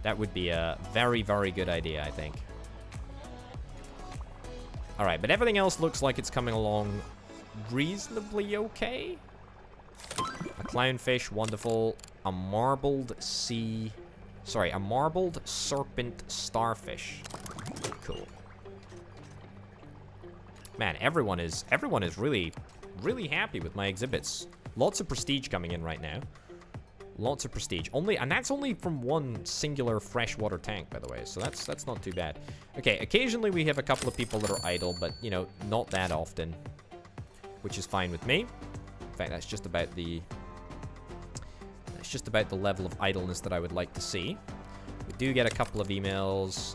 That would be a very, very good idea, I think. Alright, but everything else looks like it's coming along reasonably okay. A clownfish, wonderful. A marbled serpent starfish. Cool. Man, everyone is really, really happy with my exhibits. Lots of prestige coming in right now. Lots of prestige. And that's only from one singular freshwater tank, by the way. So that's not too bad. Okay, occasionally we have a couple of people that are idle, but you know, not that often, which is fine with me. In fact, that's just about the level of idleness that I would like to see. We do get a couple of emails.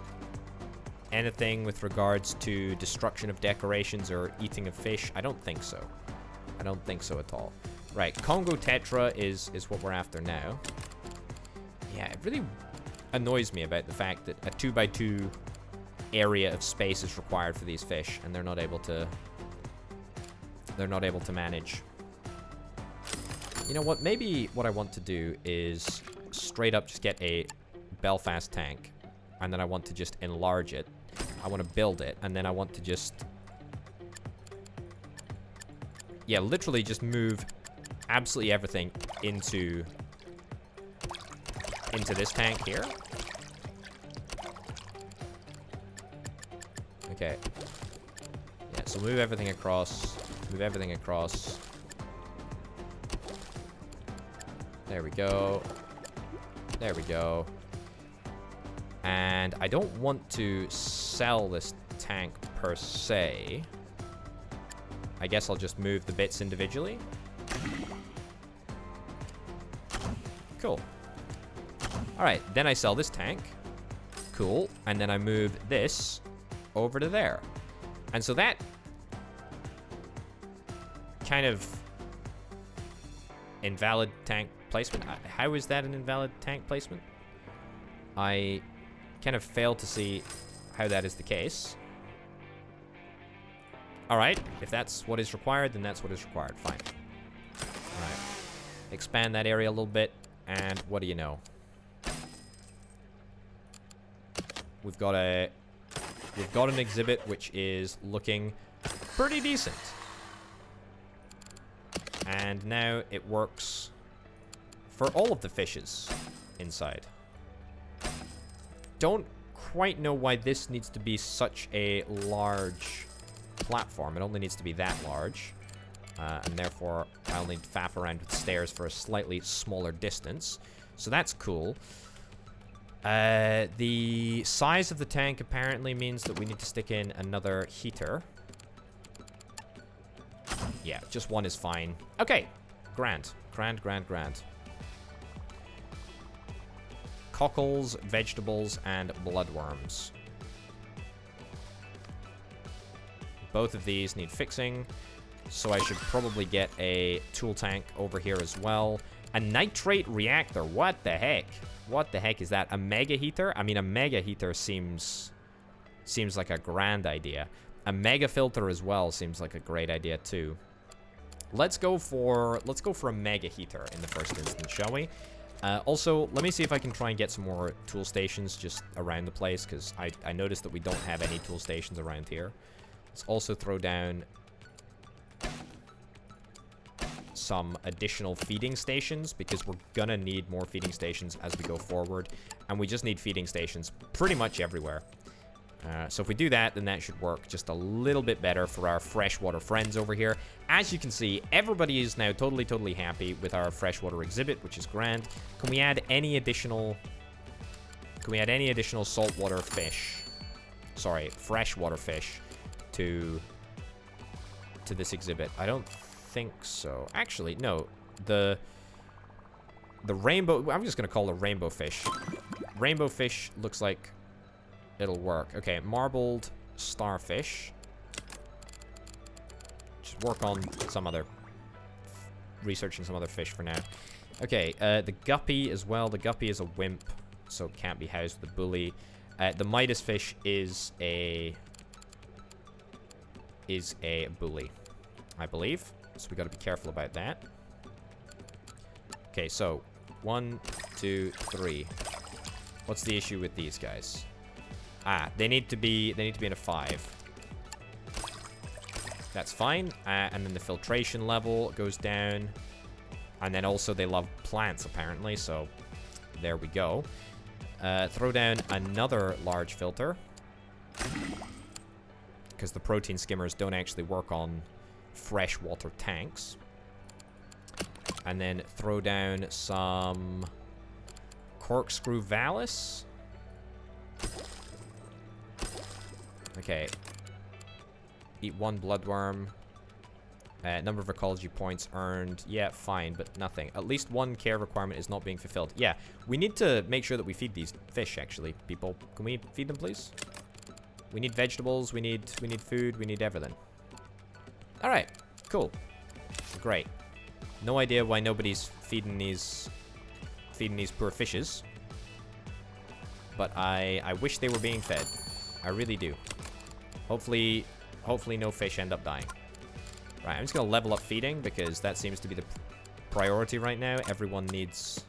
Anything with regards to destruction of decorations or eating of fish? I don't think so. I don't think so at all. Right, Congo Tetra is what we're after now. Yeah, it really annoys me about the fact that a 2x2 area of space is required for these fish, and they're not able to manage. You know what? Maybe what I want to do is straight up just get a Belfast tank, and then I want to just enlarge it. I want to build it, and then I want to just... yeah, literally just move absolutely everything into this tank here. Okay. Yeah, so move everything across. Move everything across. There we go. There we go. And I don't want to sell this tank per se. I guess I'll just move the bits individually. Cool. Alright, then I sell this tank. Cool. And then I move this over to there. And so that kind of invalid tank placement. How is that an invalid tank placement? I kind of fail to see how that is the case. Alright, if that's what is required, then that's what is required. Fine. Alright. Expand that area a little bit, and what do you know? We've got an exhibit which is looking pretty decent. And now it works for all of the fishes inside. Don't quite know why this needs to be such a large platform. It only needs to be that large. And therefore, I'll need to faff around with stairs for a slightly smaller distance. So that's cool. The size of the tank apparently means that we need to stick in another heater. Yeah, just one is fine. Okay, grand. Grand. Cockles, vegetables, and bloodworms. Both of these need fixing, so I should probably get a tool tank over here as well. A nitrate reactor, what the heck? What the heck is that? A mega heater? I mean, a mega heater seems like a grand idea. A mega filter as well seems like a great idea too. Let's go for a mega heater in the first instance, shall we? Also, let me see if I can try and get some more tool stations just around the place, because I noticed that we don't have any tool stations around here. Let's also throw down some additional feeding stations, because we're gonna need more feeding stations as we go forward, and we just need feeding stations pretty much everywhere. So if we do that, then that should work just a little bit better for our freshwater friends over here. As you can see, everybody is now totally happy with our freshwater exhibit, which is grand. Can we add any additional saltwater fish? Sorry, freshwater fish to this exhibit? I don't think so. Actually, no. The rainbow, I'm just gonna call it rainbow fish. Rainbow fish looks like it'll work. Okay, marbled starfish. Just work on researching some other fish for now. Okay, the guppy as well. The guppy is a wimp, so it can't be housed with the bully. The Midas fish is a bully, I believe. So we gotta be careful about that. Okay, so 1, 2, 3. What's the issue with these guys? Ah, they need to be in a 5. That's fine. And then the filtration level goes down. And then also they love plants apparently, so there we go. Throw down another large filter, because the protein skimmers don't actually work on freshwater tanks. And then throw down some corkscrew vallis. Okay. Eat 1 bloodworm. Number of ecology points earned. Yeah, fine, but nothing. At least 1 care requirement is not being fulfilled. Yeah, we need to make sure that we feed these fish, actually, people. Can we feed them, please? We need vegetables, we need food, we need everything. Alright, cool. Great. No idea why nobody's feeding these poor fishes. But I wish they were being fed. I really do. Hopefully no fish end up dying. Right, I'm just gonna level up feeding, because that seems to be the priority right now. Everyone needs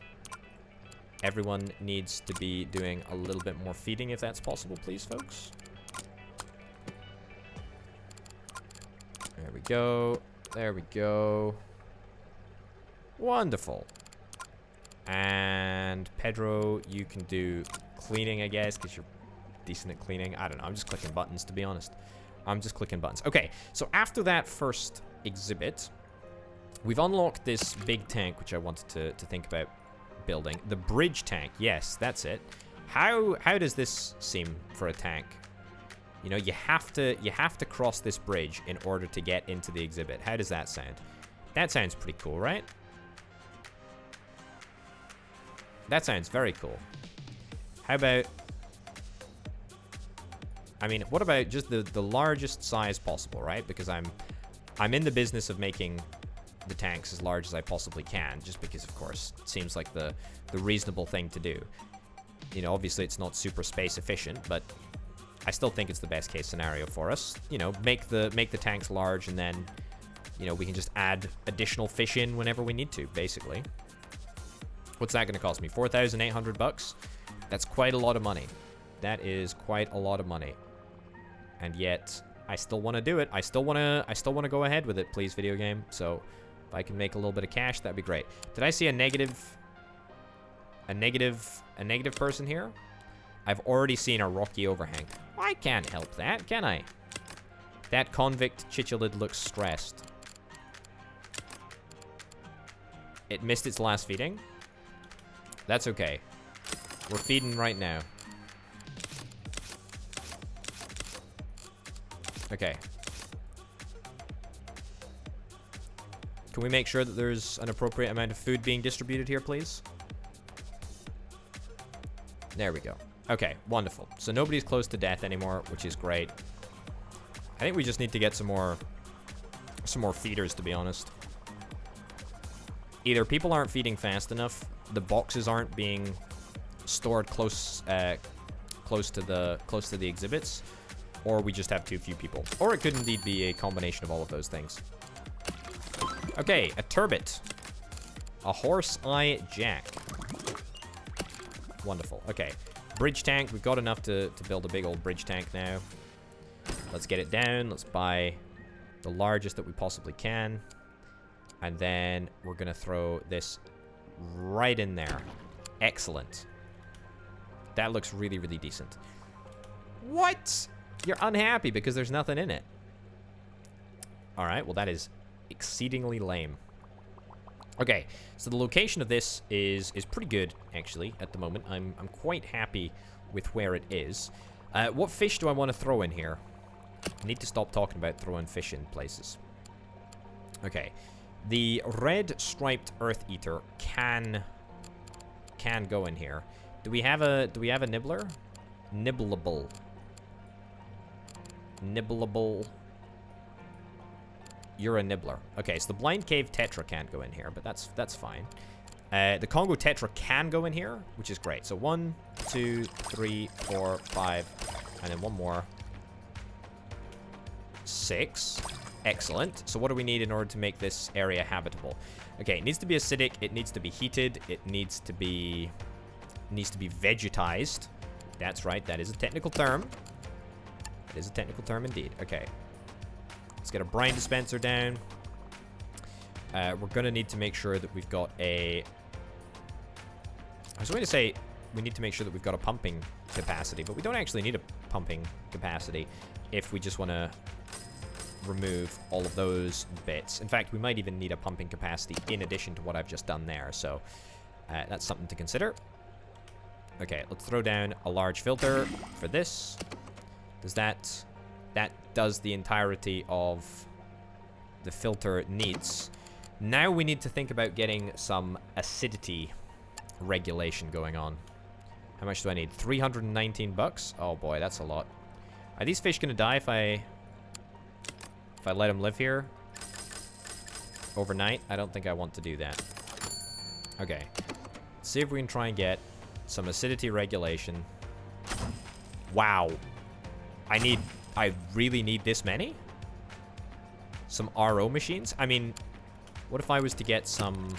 to be doing a little bit more feeding, if that's possible, please, folks. There we go. There we go. Wonderful. And Pedro, you can do cleaning, I guess, because you're decent at cleaning. I don't know. I'm just clicking buttons, to be honest. I'm just clicking buttons. Okay, so after that first exhibit, we've unlocked this big tank, which I wanted to think about building. The bridge tank. Yes, that's it. How does this seem for a tank? You know, you have to cross this bridge in order to get into the exhibit. How does that sound? That sounds pretty cool, right? That sounds very cool. How about, I mean, what about just the largest size possible, right? Because I'm in the business of making the tanks as large as I possibly can, just because, of course, it seems like the reasonable thing to do. You know, obviously it's not super space efficient, but I still think it's the best case scenario for us. You know, make the tanks large, and then, you know, we can just add additional fish in whenever we need to, basically. What's that going to cost me? 4,800 bucks? That's quite a lot of money. That is quite a lot of money. And yet, I still want to do it. I still want to go ahead with it, please, video game. So, if I can make a little bit of cash, that'd be great. Did I see a negative person here? I've already seen a rocky overhang. I can't help that, can I? That convict chicholid looks stressed. It missed its last feeding. That's okay. We're feeding right now. Okay. Can we make sure that there's an appropriate amount of food being distributed here, please? There we go. Okay, wonderful. So nobody's close to death anymore, which is great. I think we just need to get some more feeders, to be honest. Either people aren't feeding fast enough, the boxes aren't being stored close to the exhibits, or we just have too few people. Or it could indeed be a combination of all of those things. Okay, a turbot. A horse-eye jack. Wonderful. Okay. Bridge tank. We've got enough to build a big old bridge tank now. Let's get it down. Let's buy the largest that we possibly can. And then we're going to throw this right in there. Excellent. That looks really, really decent. What? You're unhappy because there's nothing in it. All right. Well, that is exceedingly lame. Okay, so the location of this is pretty good, actually, at the moment. I'm quite happy with where it is. What fish do I want to throw in here? I need to stop talking about throwing fish in places. Okay, the red striped earth eater can go in here. Do we have a nibbler? Nibbleable. Nibbleable. You're a nibbler. Okay, so the blind cave tetra can't go in here, but that's fine. The Congo tetra can go in here, which is great. So 1, 2, 3, 4, 5, and then one more. 6. Excellent. So what do we need in order to make this area habitable? Okay, it needs to be acidic. It needs to be heated. It needs to be vegetized. That's right. That is a technical term. That is a technical term indeed. Okay. Let's get a brine dispenser down. We're going to need to make sure that we've got a... I was going to say we need to make sure that we've got a pumping capacity, but we don't actually need a pumping capacity if we just want to remove all of those bits. In fact, we might even need a pumping capacity in addition to what I've just done there, so that's something to consider. Okay, let's throw down a large filter for this. Does that does the entirety of the filter needs. Now we need to think about getting some acidity regulation going on. How much do I need? 319 bucks? Oh boy, that's a lot. Are these fish gonna die if I let them live here overnight? I don't think I want to do that. Okay. Let's see if we can try and get some acidity regulation. Wow. I really need this many? Some RO machines? I mean, what if I was to get some...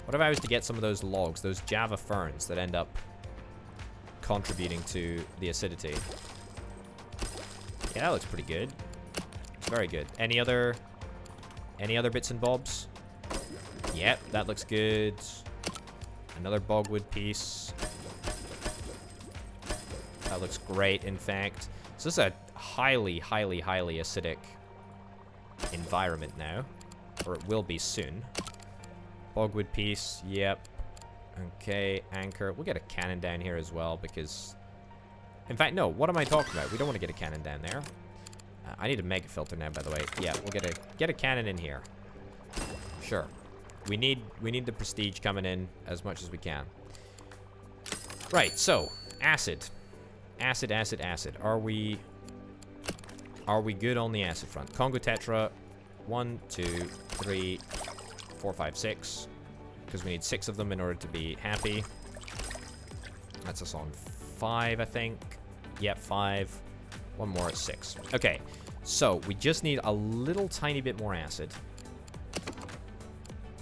What if I was to get some of those logs, those Java ferns that end up contributing to the acidity? Yeah, that looks pretty good. It's very good. Any other bits and bobs? Yep, that looks good. Another bogwood piece. That looks great, in fact. So this is a highly, highly, highly acidic environment now. Or it will be soon. Bogwood piece, yep. Okay, anchor. We'll get a cannon down here as well, because... In fact, no, what am I talking about? We don't want to get a cannon down there. I need a mega filter now, by the way. Yeah, we'll get a cannon in here. Sure. We need the prestige coming in as much as we can. Right, so, acid. Acid, acid, acid. Are we good on the acid front? Congo Tetra. 1, 2, 3, 4, 5, 6. Because we need 6 of them in order to be happy. That's us on 5, I think. Yep, 5. One more at 6. Okay, so we just need a little tiny bit more acid.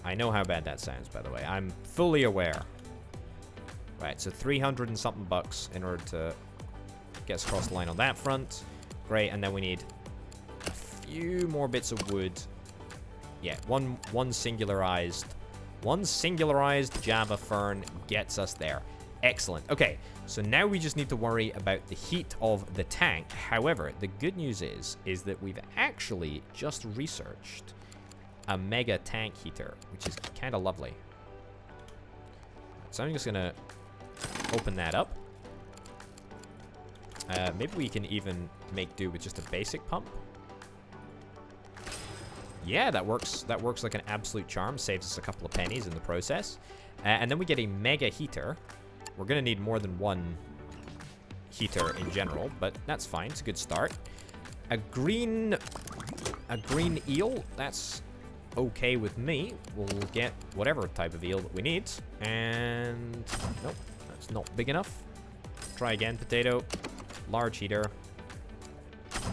I know how bad that sounds, by the way. I'm fully aware. Right, so 300 and something bucks in order to get us across the line on that front. Great, and then we need a few more bits of wood. Yeah, one singularized Java fern gets us there. Excellent. Okay, so now we just need to worry about the heat of the tank. However, the good news is that we've actually just researched a mega tank heater, which is kind of lovely. So I'm just gonna open that up. Maybe we can even make do with just a basic pump. Yeah, that works. That works like an absolute charm. Saves us a couple of pennies in the process. And then we get a mega heater. We're gonna need more than one heater in general, but that's fine. It's a good start. A green eel. That's okay with me. We'll get whatever type of eel that we need. And nope, that's not big enough. Try again, potato. Large heater.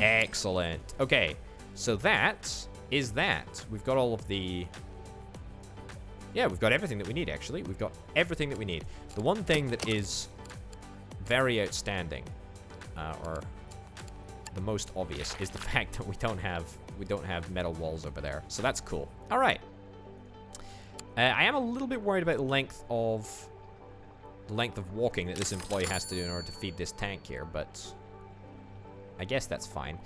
Excellent. Okay, so that is that. We've got all of the... Yeah, we've got everything that we need, actually. We've got everything that we need. The one thing that is very outstanding, or the most obvious, is the fact that we don't have metal walls over there. So that's cool. All right. I am a little bit worried about the length of walking that this employee has to do in order to feed this tank here, but I guess that's fine.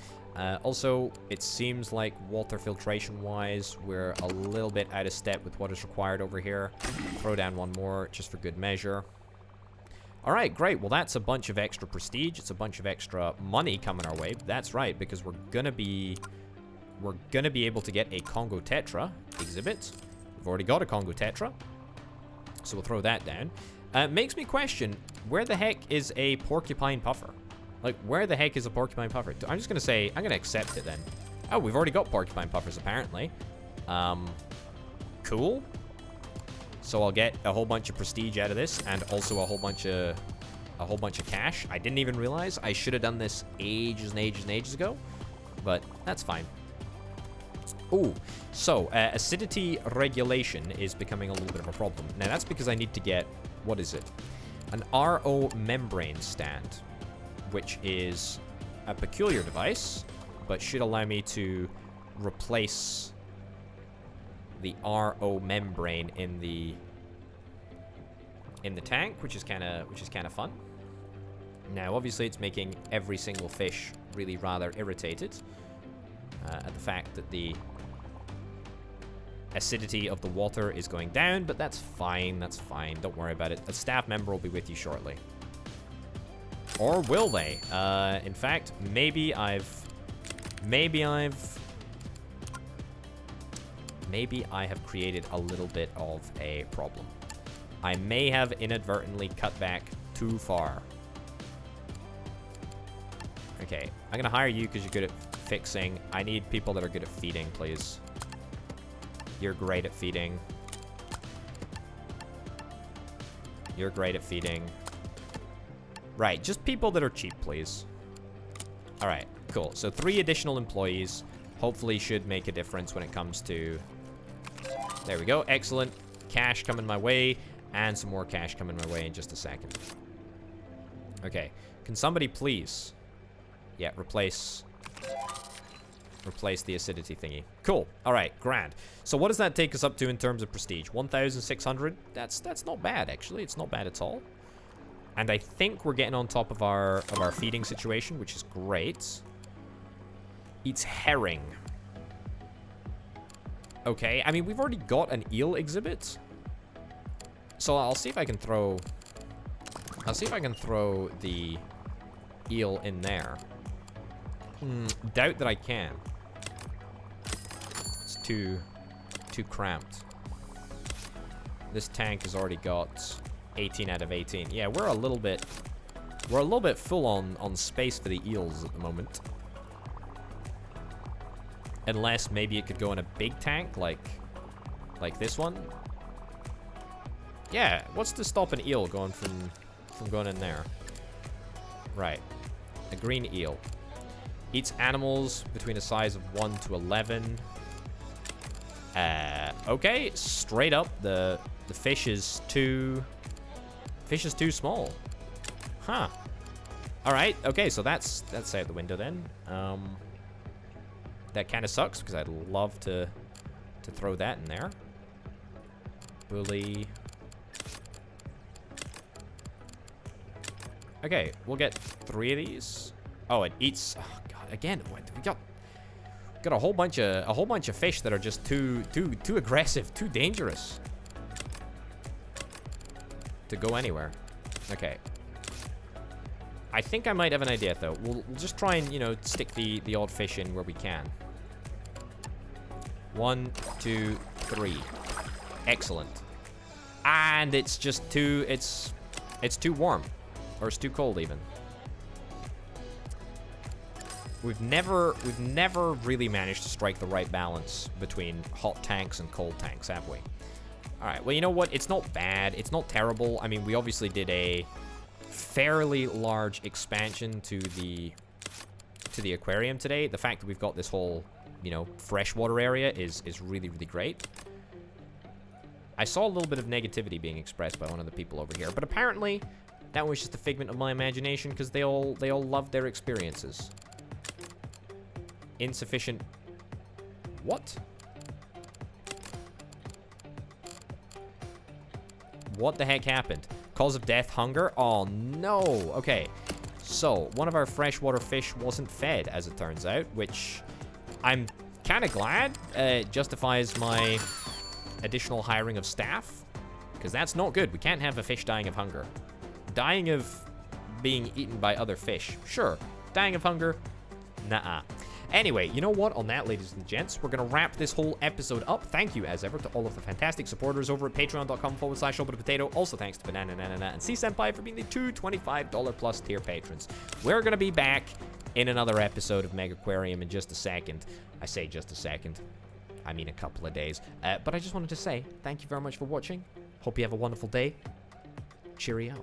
Also, it seems like water filtration-wise, we're a little bit out of step with what is required over here. Throw down one more, just for good measure. All right, great. Well, that's a bunch of extra prestige. It's a bunch of extra money coming our way. That's right, because we're gonna be able to get a Congo Tetra exhibit. We've already got a Congo Tetra, so we'll throw that down. Makes me question, where the heck is a porcupine puffer? Like, where the heck is a porcupine puffer? I'm just gonna say, I'm gonna accept it then. Oh, we've already got porcupine puffers, apparently. Cool. So I'll get a whole bunch of prestige out of this, and also a whole bunch of cash. I didn't even realize. I should have done this ages and ages and ages ago, but that's fine. Ooh, so acidity regulation is becoming a little bit of a problem. Now that's because I need to get, what is it? An RO membrane stand, which is a peculiar device, but should allow me to replace the RO membrane in the tank, which is kind of fun. Now, obviously, it's making every single fish really rather irritated at the fact that the acidity of the water is going down, but that's fine. That's fine. Don't worry about it. A staff member will be with you shortly. Or will they? In fact, maybe I have created a little bit of a problem. I may have inadvertently cut back too far. Okay, I'm gonna hire you because you're good at fixing. I need people that are good at feeding, please. You're great at feeding. You're great at feeding. Right, just people that are cheap, please. All right, cool. So 3 additional employees hopefully should make a difference when it comes to... There we go. Excellent. Cash coming my way, and some more cash coming my way in just a second. Okay. Can somebody please... Yeah, replace the acidity thingy. Cool. All right, grand. So what does that take us up to in terms of prestige? 1,600? That's not bad, actually. It's not bad at all. And I think we're getting on top of our feeding situation, which is great. Eats herring. Okay, I mean, we've already got an eel exhibit. So I'll see if I can throw... the eel in there. Doubt that I can. It's too cramped. This tank has already got 18 out of 18. Yeah, we're a little bit full on space for the eels at the moment. Unless maybe it could go in a big tank like this one. Yeah, what's to stop an eel going from going in there? Right. A green eel. Eats animals between a size of 1 to 11. Okay, straight up, the fish is too small. Huh. Alright, okay, so that's out the window then. That kind of sucks, because I'd love to throw that in there. Bully. Okay, we'll get 3 of these. Oh, it eats. Oh god, again, we got a whole bunch of fish that are just too aggressive, too dangerous to go anywhere. Okay. I think I might have an idea though. We'll just try and, you know, stick the odd fish in where we can. 1, 2, 3. Excellent. And it's just too it's too warm. Or it's too cold even. We've never really managed to strike the right balance between hot tanks and cold tanks, have we? Alright, well, you know what? It's not bad. It's not terrible. I mean, we obviously did a fairly large expansion to the aquarium today. The fact that we've got this whole, you know, freshwater area is really, really great. I saw a little bit of negativity being expressed by one of the people over here, but apparently that was just a figment of my imagination because they all loved their experiences. Insufficient. What? What the heck happened? Cause of death, hunger? Oh no. Okay. So, one of our freshwater fish wasn't fed, as it turns out, which I'm kind of glad justifies my additional hiring of staff, because that's not good. We can't have a fish dying of hunger. Dying of being eaten by other fish, sure. Dying of hunger, nah. Anyway, you know what? On that, ladies and gents, we're going to wrap this whole episode up. Thank you, as ever, to all of the fantastic supporters over at patreon.com/Potato. Also, thanks to Banana and C-Senpai for being the 2 $25+ tier patrons. We're going to be back in another episode of Megaquarium in just a second. I say just a second. I mean a couple of days. But I just wanted to say thank you very much for watching. Hope you have a wonderful day. Cheerio.